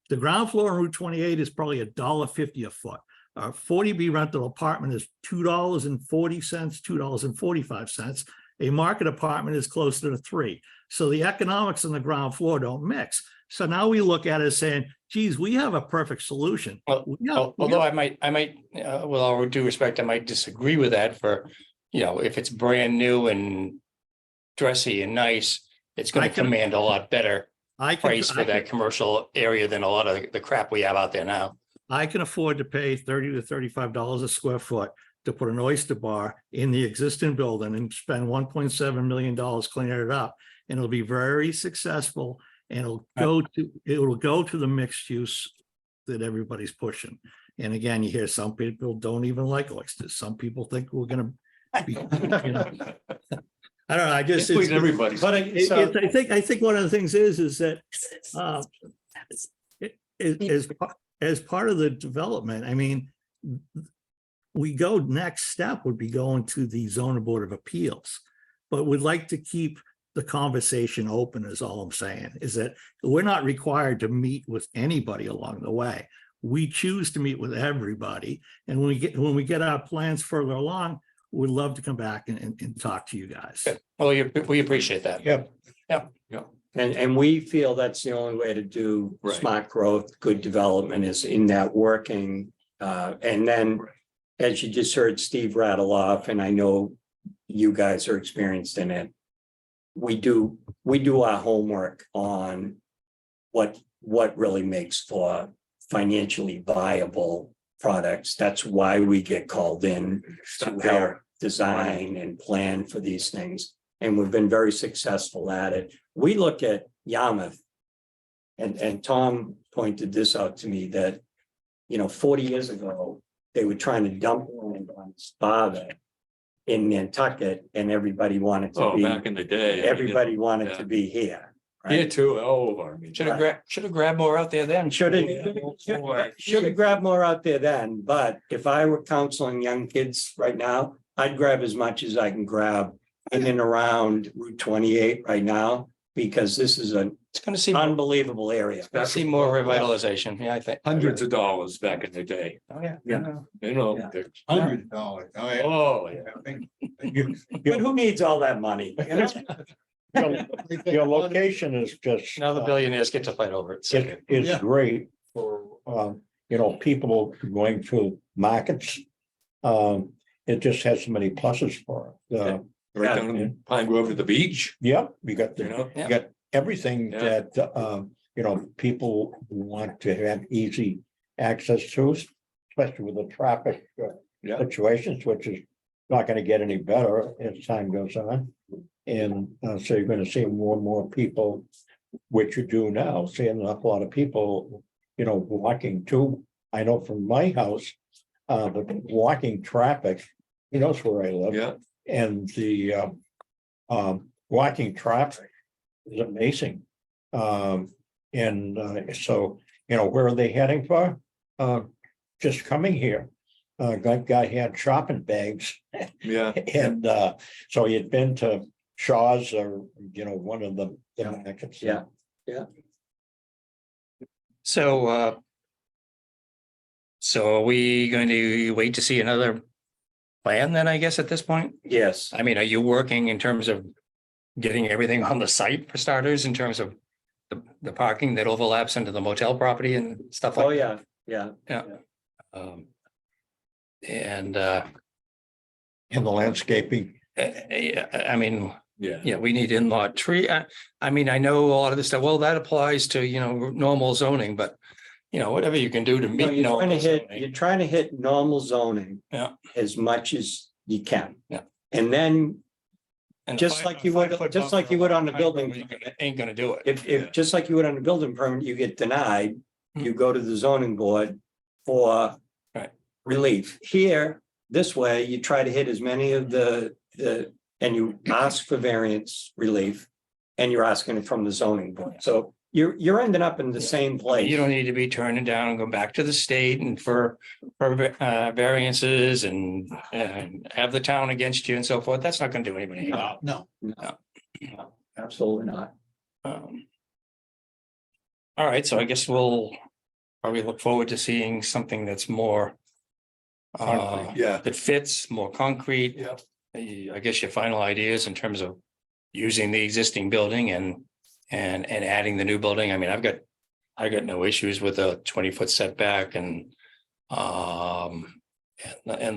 [SPEAKER 8] The ground floor on Route 28 is probably $1.50 a foot. Our 40B rental apartment is $2.40, $2.45. A market apartment is closer to $3. So the economics on the ground floor don't mix. So now we look at it as saying, geez, we have a perfect solution.
[SPEAKER 2] Well, although I might, with all due respect, I might disagree with that for, if it's brand new and dressy and nice, it's
[SPEAKER 8] I
[SPEAKER 2] gonna
[SPEAKER 8] can-
[SPEAKER 2] command a lot better
[SPEAKER 8] I
[SPEAKER 2] price for that commercial area than a lot of the crap we have out there now.
[SPEAKER 8] I can afford to pay $30 to $35 a square foot to put an oyster bar in the existing building and spend $1.7 million cleaning it up. And it'll be very successful and it'll go to the mixed use that everybody's pushing. And again, you hear some people don't even like oysters. Some people think we're gonna be, I don't know, I just.
[SPEAKER 1] Please everybody.
[SPEAKER 8] But I think one of the things is that as part of the development, I mean, next step would be going to the zoning board of appeals. But we'd like to keep the conversation open is all I'm saying, is that we're not required to meet with anybody along the way. We choose to meet with everybody. And when we get our plans further along, we'd love to come back and talk to you guys.
[SPEAKER 2] Well, we appreciate that.
[SPEAKER 6] Yep.
[SPEAKER 4] And we feel that's the only way to do
[SPEAKER 1] Right.
[SPEAKER 4] smart growth, good development is in that working. And then, as you just heard Steve rattle off, and I know you guys are experienced in it. We do our homework on what really makes for financially viable products. That's why we get called in to help design and plan for these things. And we've been very successful at it. We look at Yarmouth. And Tom pointed this out to me that, 40 years ago, they were trying to dump land on Sparta in Nantucket, and everybody wanted to
[SPEAKER 1] Oh,
[SPEAKER 4] be,
[SPEAKER 1] back in the day.
[SPEAKER 4] everybody wanted
[SPEAKER 1] Yeah.
[SPEAKER 4] to be here.
[SPEAKER 1] Here
[SPEAKER 4] Right?
[SPEAKER 1] too, I mean.
[SPEAKER 2] Should have grabbed more out there then.
[SPEAKER 4] Should have grabbed more out there then, but if I were counseling young kids right now, I'd grab as much as I can grab in and around Route 28 right now, because this is an
[SPEAKER 2] It's gonna see,
[SPEAKER 4] unbelievable area.
[SPEAKER 2] more revitalization. Yeah, I think.
[SPEAKER 1] Hundreds of dollars back in the day,
[SPEAKER 2] Oh, yeah.
[SPEAKER 4] Yeah.
[SPEAKER 1] they're-
[SPEAKER 7] $100. Oh, yeah.
[SPEAKER 1] Oh, yeah.
[SPEAKER 7] I think-
[SPEAKER 4] But who needs all that money?
[SPEAKER 6] Your location is just.
[SPEAKER 2] Now the billionaires get to fight over it. So-
[SPEAKER 6] It is
[SPEAKER 7] Yeah.
[SPEAKER 6] great for, people going to markets. It just has so many pluses for it.
[SPEAKER 1] Right down in Pine Grove to the beach,
[SPEAKER 6] Yep, you got
[SPEAKER 1] you know?
[SPEAKER 6] you got everything
[SPEAKER 1] Yeah.
[SPEAKER 6] that, people want to have easy access to, especially with the traffic
[SPEAKER 1] Yeah.
[SPEAKER 6] situations, which is not gonna get any better as time goes on. And so you're gonna see more and more people, which you do now, see an awful lot of people, walking to, I know from my house, the walking traffic, he knows where I live.
[SPEAKER 1] Yeah,
[SPEAKER 6] And the walking traffic is amazing. So, where are they heading for? Just coming here. Guy had shopping bags
[SPEAKER 1] yeah.
[SPEAKER 6] and so he had been to Shaw's or, one of the markets.
[SPEAKER 4] Yeah.
[SPEAKER 2] So are we going to wait to see another plan then, I guess, at this point?
[SPEAKER 4] Yes.
[SPEAKER 2] I mean, are you working in terms of getting everything on the site for starters, in terms of the parking that overlaps into the motel property and stuff like?
[SPEAKER 4] Oh, yeah.
[SPEAKER 2] Um, And
[SPEAKER 6] And the landscaping.
[SPEAKER 2] I mean,
[SPEAKER 1] Yeah.
[SPEAKER 2] yeah, we need in-law tree. I mean, I know a lot of this stuff, well, that applies to, normal zoning, but whatever you can do to
[SPEAKER 4] No,
[SPEAKER 2] meet.
[SPEAKER 4] you're trying to
[SPEAKER 2] normal
[SPEAKER 4] hit,
[SPEAKER 2] zoning.
[SPEAKER 4] you're trying to hit normal zoning.
[SPEAKER 2] Yeah.
[SPEAKER 4] As much as you can.
[SPEAKER 2] Yeah.
[SPEAKER 4] And then
[SPEAKER 2] And
[SPEAKER 4] Just like you would-
[SPEAKER 2] 5 foot
[SPEAKER 4] just like you would on the building
[SPEAKER 2] Ain't gonna do it.
[SPEAKER 4] If, just like you would on a building permit, you get denied, you go to the zoning board for
[SPEAKER 2] Right.
[SPEAKER 4] relief. Here, this way, you try to hit as many of and you ask for variance relief, and you're asking it from the zoning board. So you're ending up in the same place.
[SPEAKER 2] You don't need to be turning down and go back to the state and for variances and have the town against you and so forth. That's not gonna do anybody. any good.
[SPEAKER 7] No,
[SPEAKER 4] Absolutely not.
[SPEAKER 2] Um, All right, so I guess we'll probably look forward to seeing something that's more
[SPEAKER 1] Yeah.
[SPEAKER 2] that fits, more concrete.
[SPEAKER 1] Yeah.
[SPEAKER 2] I guess your final ideas in terms of using the existing building and adding the new building. I mean, I got no issues with a 20-foot setback and the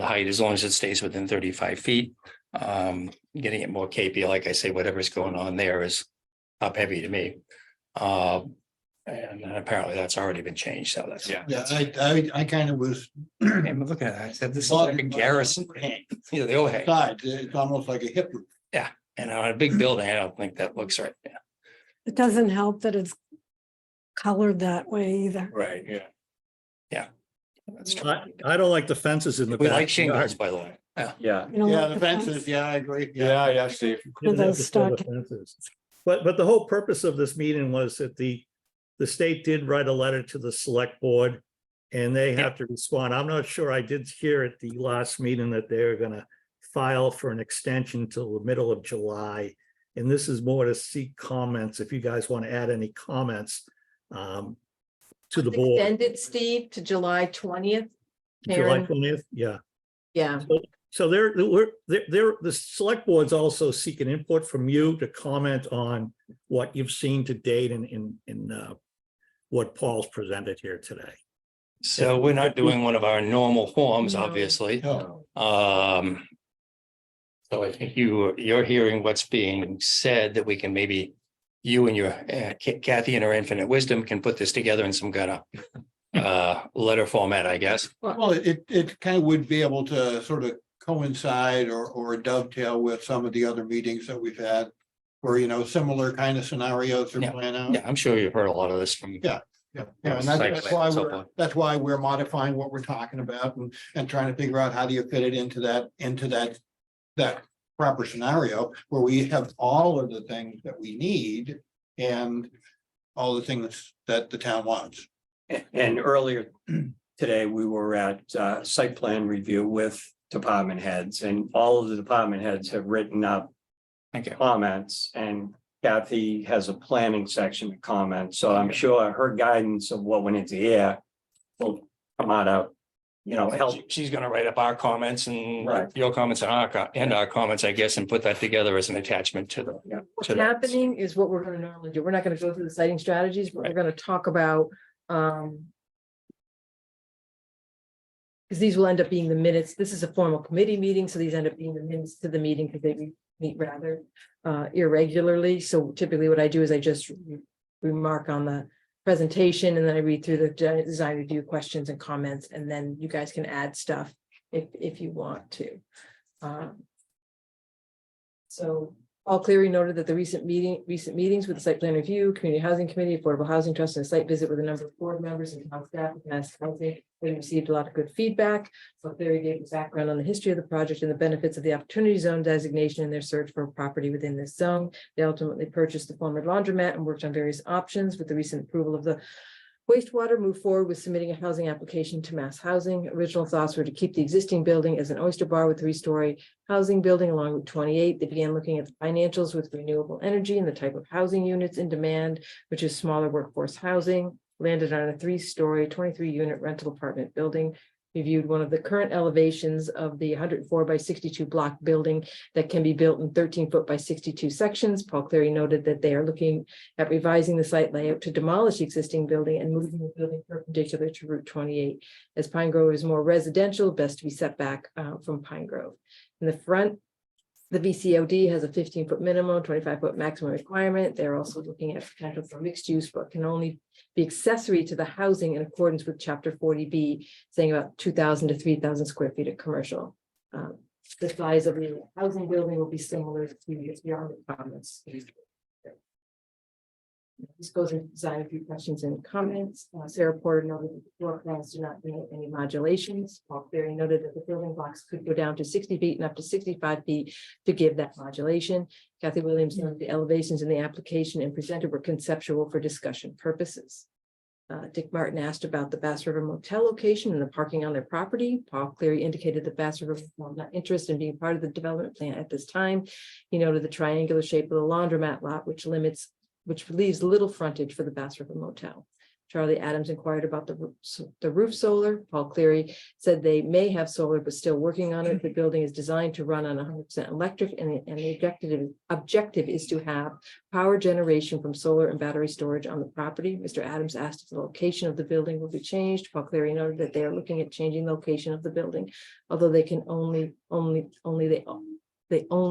[SPEAKER 2] height, as long as it stays within 35 feet. Getting it more capey, like I say, whatever's going on there is top heavy to me. And apparently that's already been changed, so that's.
[SPEAKER 1] Yeah.
[SPEAKER 7] yeah, I kind of was.
[SPEAKER 2] Hey, but look at that, I said this is like a garrison. Yeah, the overhang,
[SPEAKER 7] Side, it's almost like a hip roof.
[SPEAKER 2] and on a big building, I don't think that looks right. Yeah.
[SPEAKER 5] It doesn't help that it's colored that way either.
[SPEAKER 1] Right, yeah.
[SPEAKER 2] That's true.
[SPEAKER 8] I don't like the fences in the.
[SPEAKER 2] We like
[SPEAKER 8] backyard.
[SPEAKER 2] shingles, by the way. Yeah.
[SPEAKER 4] Yeah.
[SPEAKER 5] You don't
[SPEAKER 7] Yeah,
[SPEAKER 5] like
[SPEAKER 7] the fences, yeah, I agree.
[SPEAKER 1] Yeah, Steve.
[SPEAKER 8] You didn't have
[SPEAKER 5] Those
[SPEAKER 8] to show the
[SPEAKER 5] stock-
[SPEAKER 8] fences. But the whole purpose of this meeting was that the state did write a letter to the select board. And they have to respond. I'm not sure. I did hear at the last meeting that they're gonna file for an extension till the middle of July. And this is more to seek comments, if you guys want to add any comments to the board.
[SPEAKER 3] Extended, Steve, to July 20th.
[SPEAKER 8] July
[SPEAKER 3] Karen,
[SPEAKER 8] 20th, yeah.
[SPEAKER 3] yeah,
[SPEAKER 8] So the select board's also seeking input from you to comment on what you've seen to date in what Paul's presented here today.
[SPEAKER 2] So we're not doing one of our normal forms,
[SPEAKER 3] No.
[SPEAKER 2] obviously.
[SPEAKER 7] No.
[SPEAKER 2] So I think you're hearing what's being said, that we can maybe, you and your Kathy and her infinite wisdom can put this together in some kind of letter format, I guess.
[SPEAKER 7] Well, it kind of would be able to sort of coincide or dovetail with some of the other meetings that we've had. Where, similar kind of scenarios are
[SPEAKER 2] Yeah.
[SPEAKER 7] playing out.
[SPEAKER 2] Yeah, I'm sure you've heard a lot of this from.
[SPEAKER 7] Yeah. Yeah, and
[SPEAKER 2] Site
[SPEAKER 7] that's
[SPEAKER 2] plan
[SPEAKER 7] why
[SPEAKER 2] and so forth.
[SPEAKER 7] that's why we're modifying what we're talking about and trying to figure out how do you fit it into that proper scenario where we have all of the things that we need and all the things that the town wants.
[SPEAKER 4] And earlier today, we were at site plan review with department heads, and all of the department heads have written up
[SPEAKER 2] Thank you.
[SPEAKER 4] comments, and Kathy has a planning section of comments, so I'm sure her guidance of what went into here will come out, help.
[SPEAKER 2] She's gonna write up our comments and
[SPEAKER 4] Right.
[SPEAKER 2] your comments and our comments, I guess, and put that together as an attachment to the.
[SPEAKER 3] what's
[SPEAKER 2] to the-
[SPEAKER 3] happening is what we're gonna normally do. We're not gonna go through the citing strategies, but we're gonna talk about, because these will end up being the minutes. This is a formal committee meeting, so these end up being the minutes to the meeting because they meet rather irregularly. So typically what I do is I just remark on the presentation and then I read through the design review questions and comments, and then you guys can add stuff if you want to. So Paul Cleary noted that the recent meetings with the site plan review, community housing committee, affordable housing trust, and a site visit with a number of board members and town staff with Mass Housing, they received a lot of good feedback. So Cleary gave us background on the history of the project and the benefits of the opportunity zone designation in their search for a property within this zone. They ultimately purchased the former laundromat and worked on various options. With the recent approval of the wastewater, moved forward with submitting a housing application to Mass Housing. Original thoughts were to keep the existing building as an oyster bar with 3-story housing building along Route 28. They began looking at the financials with renewable energy and the type of housing units in demand, which is smaller workforce housing. Landed on a 3-story, 23-unit rental apartment building. Reviewed one of the current elevations of the 104 by 62 block building that can be built in 13-foot by 62 sections. Paul Cleary noted that they are looking at revising the site layout to demolish the existing building and moving the building perpendicular to Route 28. As Pine Grove is more residential, best to be set back from Pine Grove. In the front, the VCOD has a 15-foot minimum, 25-foot maximum requirement. They're also looking at potential for mixed use, but can only be accessory to the housing in accordance with Chapter 40B, saying about 2,000 to 3,000 square feet of commercial. The size of the housing building will be similar to beyond the comments. This goes into design, a few questions and comments. Sarah Porter noted that the floor plans do not permit any modulations. Paul Cleary noted that the building blocks could go down to 60 feet and up to 65 feet to give that modulation. Kathy Williams noted the elevations in the application and presented were conceptual for discussion purposes. Dick Martin asked about the Bass River Motel location and the parking on their property. Paul Cleary indicated that Bass River was not interested in being part of the development plan at this time. He noted the triangular shape of the laundromat lot, which leaves little frontage for the Bass River Motel. Charlie Adams inquired about the roof solar. Paul Cleary said they may have solar, but still working on it. The building is designed to run on 100% electric, and the objective is to have power generation from solar and battery storage on the property. Mr. Adams asked if the location of the building will be changed. Paul Cleary noted that they are looking at changing the location of the building, although they can only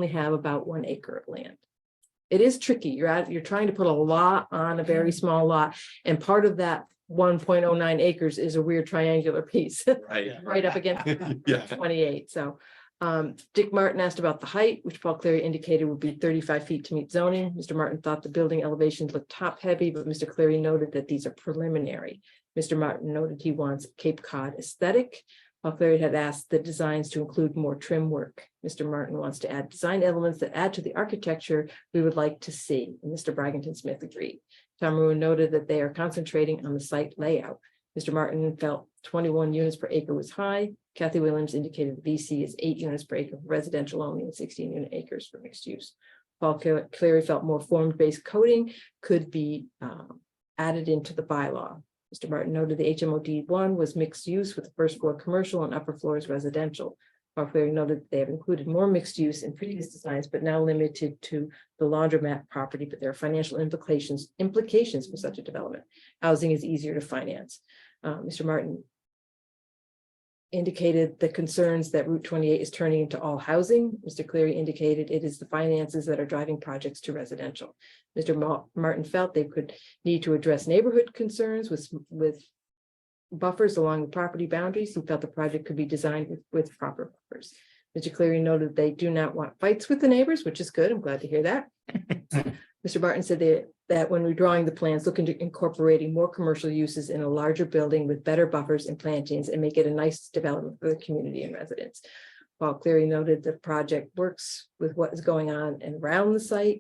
[SPEAKER 3] have about 1 acre of land. It is tricky. You're trying to put a lot on a very small lot, and part of that 1.09 acres is a weird triangular piece
[SPEAKER 1] Right.
[SPEAKER 3] right up against
[SPEAKER 1] Yeah.
[SPEAKER 3] 28. So Dick Martin asked about the height, which Paul Cleary indicated would be 35 feet to meet zoning. Mr. Martin thought the building elevations looked top heavy, but Mr. Cleary noted that these are preliminary. Mr. Martin noted he wants Cape Cod aesthetic. Paul Cleary had asked the designs to include more trim work. Mr. Martin wants to add design elements that add to the architecture we would like to see. And Mr. Bragington Smith agreed. Tom Ruin noted that they are concentrating on the site layout. Mr. Martin felt 21 units per acre was high. Kathy Williams indicated the BC is 8 units per acre for residential only and 16 unit acres for mixed use. Paul Cleary felt more form-based coding could be added into the bylaw. Mr. Martin noted the HMOD 1 was mixed use with the first floor commercial and upper floors residential. Paul Cleary noted that they have included more mixed use in previous designs, but now limited to the laundromat property, but there are financial implications for such a development. Housing is easier to finance. Mr. Martin indicated the concerns that Route 28 is turning into all housing. Mr. Cleary indicated it is the finances that are driving projects to residential. Mr. Martin felt they could need to address neighborhood concerns with buffers along the property boundaries. He felt the project could be designed with proper buffers. Mr. Cleary noted they do not want fights with the neighbors, which is good. I'm glad to hear that. Mr. Martin said that when redrawing the plans, look into incorporating more commercial uses in a larger building with better buffers and plantings and make it a nice development for the community and residents. Paul Cleary noted the project works with what is going on and around the site.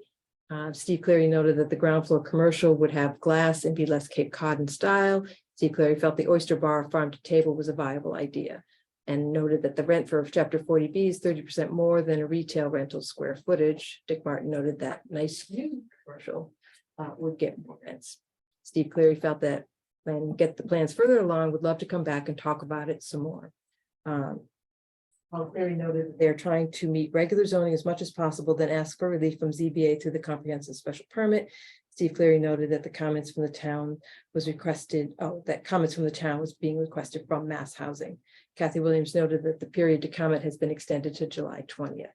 [SPEAKER 3] Steve Cleary noted that the ground floor commercial would have glass and be less Cape Cod in style. Steve Cleary felt the oyster bar farm to table was a viable idea and noted that the rent for chapter 40B is 30% more than a retail rental square footage. Dick Martin noted that nice new commercial would get more rents. Steve Cleary felt that when get the plans further along, would love to come back and talk about it some more. Paul Cleary noted that they're trying to meet regular zoning as much as possible, then ask for relief from ZBA through the comprehensive special permit. Steve Cleary noted that the comments from the town was requested, comments from the town was being requested from Mass Housing. Kathy Williams noted that the period to comment has been extended to July 20th.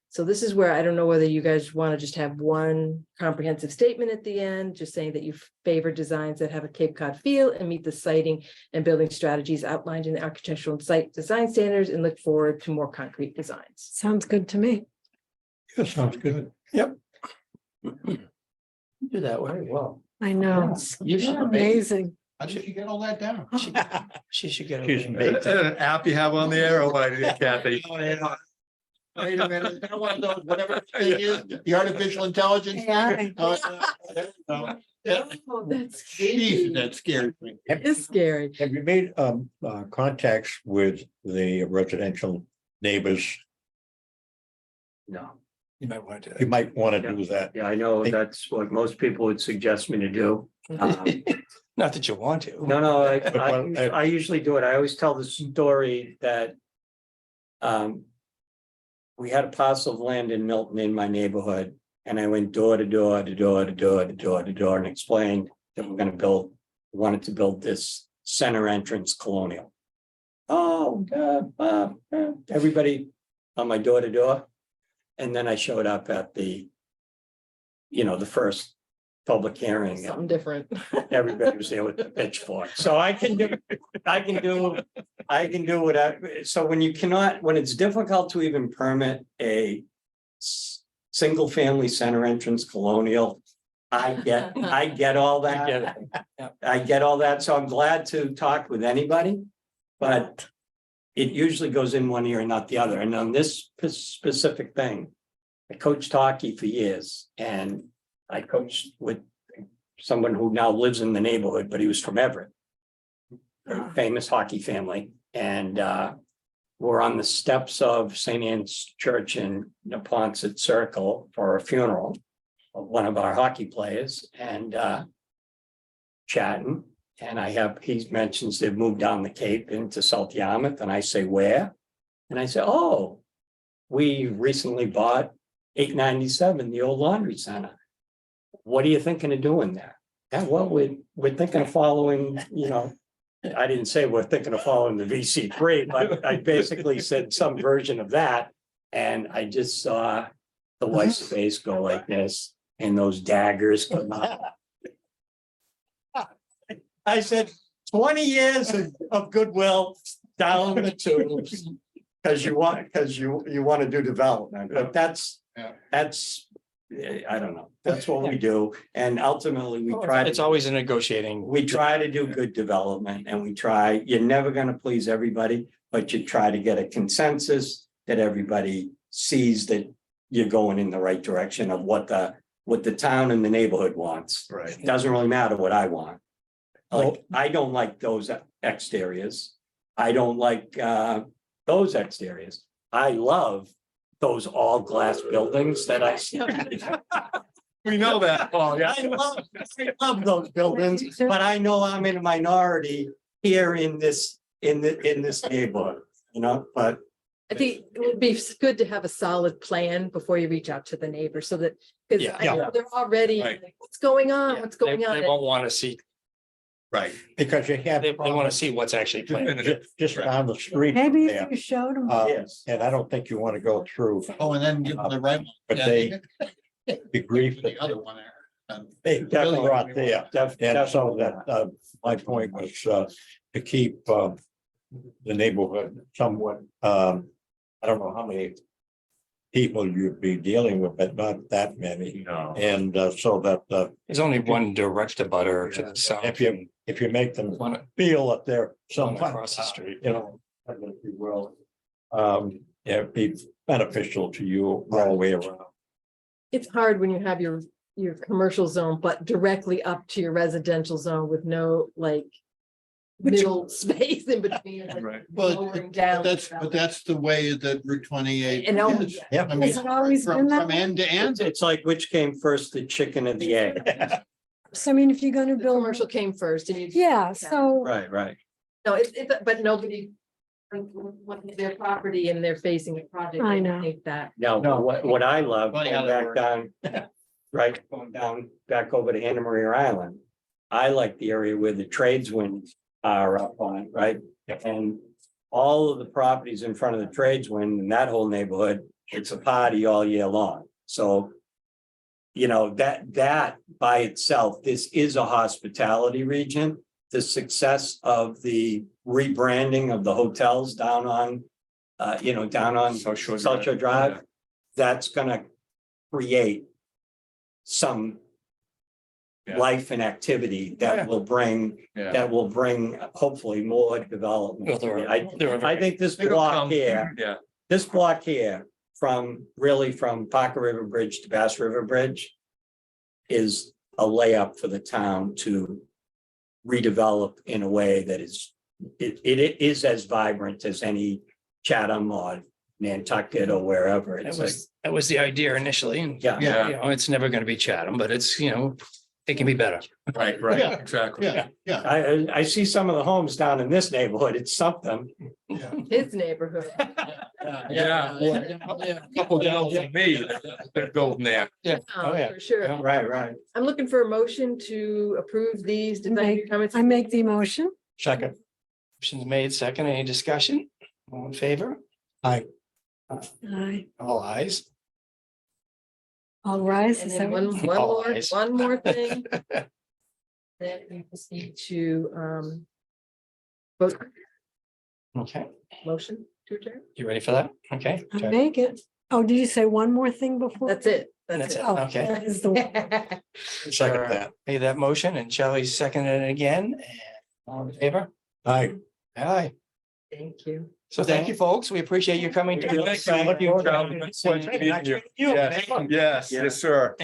[SPEAKER 3] So this is where I don't know whether you guys want to just have one comprehensive statement at the end, just saying that you favor designs that have a Cape Cod feel and meet the siting and building strategies outlined in the architectural and site design standards, and look forward to more concrete designs.
[SPEAKER 5] Sounds good to me.
[SPEAKER 6] That sounds good.
[SPEAKER 2] Do that very well.
[SPEAKER 5] I know.
[SPEAKER 2] You should
[SPEAKER 5] Amazing.
[SPEAKER 7] How did you get all that down?
[SPEAKER 2] She should get.
[SPEAKER 6] She's
[SPEAKER 2] a-
[SPEAKER 1] Is that an app you have on there or what, Kathy?
[SPEAKER 7] Wait a minute, I want those, whatever it is, the artificial intelligence.
[SPEAKER 5] AI.
[SPEAKER 7] Yeah.
[SPEAKER 3] Oh, that's
[SPEAKER 7] Jeez, that scares me.
[SPEAKER 3] It's scary.
[SPEAKER 6] Have you made contacts with the residential neighbors?
[SPEAKER 4] No,
[SPEAKER 2] You might want to do
[SPEAKER 6] You might want to do that.
[SPEAKER 4] yeah, I know that's what most people would suggest me to do.
[SPEAKER 2] that. Not that you want to.
[SPEAKER 4] No,
[SPEAKER 6] Well,
[SPEAKER 4] I usually do it. I always tell the story that we had a parcel of land in Milton in my neighborhood, and I went door to door to door to door to door to door and explained that we're gonna wanted to build this center entrance colonial. Oh, everybody on my door to door. And then I showed up at the first public hearing.
[SPEAKER 3] Something different.
[SPEAKER 4] Everybody was there with the pitchfork. So I can do whatever. So when you cannot, when it's difficult to even permit a single family center entrance colonial, I get all that. I get all that. So I'm glad to talk with anybody, but it usually goes in one ear and not the other. And on this specific thing, I coached hockey for years and I coached with someone who now lives in the neighborhood, but he was from Everett. Very famous hockey family. And we're on the steps of St. Anne's Church in Neponset Circle for a funeral of one of our hockey players and chatting. And he mentions they've moved down the Cape into South Yarmouth. And I say, where? And I say, oh, we recently bought 897, the old laundry center. What are you thinking of doing there? Yeah, well, we're thinking of following, I didn't say we're thinking of following the VC3, but I basically said some version of that. And I just saw the wife's face go like this and those daggers come out. I said, 20 years of goodwill down the tubes. Because you want to do development, but that's, I don't know, that's what we do. And ultimately,
[SPEAKER 2] It's always a negotiating.
[SPEAKER 4] we try to do good development and you're never gonna please everybody, but you try to get a consensus that everybody sees that you're going in the right direction of what the town and the neighborhood wants.
[SPEAKER 1] Right.
[SPEAKER 4] It doesn't really matter what I want. Like, I don't like those exteriors. I don't like those exteriors. I love those all glass buildings that I see.
[SPEAKER 1] We know that, Paul, yeah.
[SPEAKER 4] I love those buildings, but I know I'm in a minority here in this neighborhood, but.
[SPEAKER 3] I think it would be good to have a solid plan before you reach out to the neighbors so that, because
[SPEAKER 2] Yeah.
[SPEAKER 3] they're already,
[SPEAKER 1] Right.
[SPEAKER 3] like, what's going on?
[SPEAKER 2] Yeah,
[SPEAKER 3] What's going
[SPEAKER 2] They
[SPEAKER 3] on?
[SPEAKER 2] won't want to see,
[SPEAKER 1] Right.
[SPEAKER 6] Because you have.
[SPEAKER 2] they want to see what's actually planned.
[SPEAKER 6] Just down the street.
[SPEAKER 5] Maybe
[SPEAKER 6] there.
[SPEAKER 5] if you showed them.
[SPEAKER 4] Yes.
[SPEAKER 6] And I don't think you want to go through,
[SPEAKER 7] Oh, and then give them the right.
[SPEAKER 6] but
[SPEAKER 7] Yeah,
[SPEAKER 6] the grief
[SPEAKER 7] The
[SPEAKER 6] that
[SPEAKER 7] other one there. And
[SPEAKER 6] they brought there. And so
[SPEAKER 4] Definitely.
[SPEAKER 6] that, my point was, to keep, the neighborhood somewhat, I don't know how many people you'd be dealing with, but not that many.
[SPEAKER 1] No.
[SPEAKER 6] And, so that,
[SPEAKER 2] There's only one direct abutter to the south.
[SPEAKER 6] if you make them
[SPEAKER 2] One
[SPEAKER 6] feel that they're
[SPEAKER 2] one
[SPEAKER 6] somewhat,
[SPEAKER 2] across the street.
[SPEAKER 6] if you will, it'd be beneficial to you all the way around.
[SPEAKER 3] It's hard when you have your commercial zone, but directly up to your residential zone with no middle space in between. like,
[SPEAKER 1] Right.
[SPEAKER 7] Well,
[SPEAKER 3] lowering down.
[SPEAKER 7] but that's the way that Route 28
[SPEAKER 3] And oh,
[SPEAKER 7] is.
[SPEAKER 6] yeah.
[SPEAKER 7] I mean,
[SPEAKER 5] Has it always been that
[SPEAKER 7] from
[SPEAKER 5] way?
[SPEAKER 7] end to end.
[SPEAKER 4] It's like which came first, the chicken or the egg?
[SPEAKER 5] So I mean, if you're gonna
[SPEAKER 3] The
[SPEAKER 5] build.
[SPEAKER 3] commercial came first and you.
[SPEAKER 5] Yeah, so,
[SPEAKER 4] Right.
[SPEAKER 3] No, but nobody, when their property and they're facing a project.
[SPEAKER 5] I
[SPEAKER 3] they
[SPEAKER 5] know.
[SPEAKER 3] Think that.
[SPEAKER 4] Now, what I love,
[SPEAKER 7] Funny
[SPEAKER 4] going
[SPEAKER 7] how that
[SPEAKER 4] back down, right, going down, back over to Anna Maria Island. I like the area where the tradesmen are up on, right? And all of the properties in front of the tradesmen in that whole neighborhood, it's a party all year long. So, that by itself, this is a hospitality region. The success of the rebranding of the hotels down on,
[SPEAKER 1] South Shore
[SPEAKER 4] South Shore
[SPEAKER 1] Drive.
[SPEAKER 4] Drive, that's gonna create some
[SPEAKER 1] Yeah.
[SPEAKER 4] life and activity that will bring, hopefully more development.
[SPEAKER 2] Well, there are
[SPEAKER 4] I think this
[SPEAKER 1] It'll
[SPEAKER 4] block
[SPEAKER 1] come.
[SPEAKER 4] here, from Parker River Bridge to Bass River Bridge is a layup for the town to redevelop in a way that is, it is as vibrant as any Chatham or Nantucket or wherever. It's like,
[SPEAKER 2] That was the idea initially, and
[SPEAKER 4] yeah.
[SPEAKER 1] Yeah.
[SPEAKER 2] it's never going to be Chatham, but it's, it can be better.
[SPEAKER 1] Right,
[SPEAKER 7] Yeah.
[SPEAKER 1] exactly.
[SPEAKER 7] Yeah.
[SPEAKER 4] I see some of the homes down in this neighborhood. It's something.
[SPEAKER 3] His neighborhood.
[SPEAKER 1] Yeah. A couple down from me, they're building there.
[SPEAKER 3] For sure.
[SPEAKER 4] Right.
[SPEAKER 3] I'm looking for a motion to approve these design comments.
[SPEAKER 5] I make the motion.
[SPEAKER 6] Second,
[SPEAKER 2] Motion's made, second, any discussion? All in favor?
[SPEAKER 6] Aye.
[SPEAKER 5] Aye.
[SPEAKER 2] All ayes.
[SPEAKER 5] All rise.
[SPEAKER 3] And
[SPEAKER 5] Is
[SPEAKER 3] then
[SPEAKER 5] that-
[SPEAKER 3] one more thing. Then we just need to vote
[SPEAKER 2] Okay,
[SPEAKER 3] motion to adjourn.
[SPEAKER 2] you ready for that? Okay.
[SPEAKER 5] I make it. Oh, did you say one more thing before?
[SPEAKER 3] That's it.
[SPEAKER 2] That's it.
[SPEAKER 5] Oh,
[SPEAKER 2] Okay.
[SPEAKER 5] that is the one.
[SPEAKER 2] Second that. Made that motion and Charlie seconded it again. And all in favor?
[SPEAKER 6] Aye.
[SPEAKER 2] Aye.
[SPEAKER 3] Thank you.
[SPEAKER 2] So thank you, folks. We appreciate you coming. to-
[SPEAKER 1] Thank you. Looking forward to meeting you.
[SPEAKER 2] You.
[SPEAKER 1] Yes, yes, yes, sir.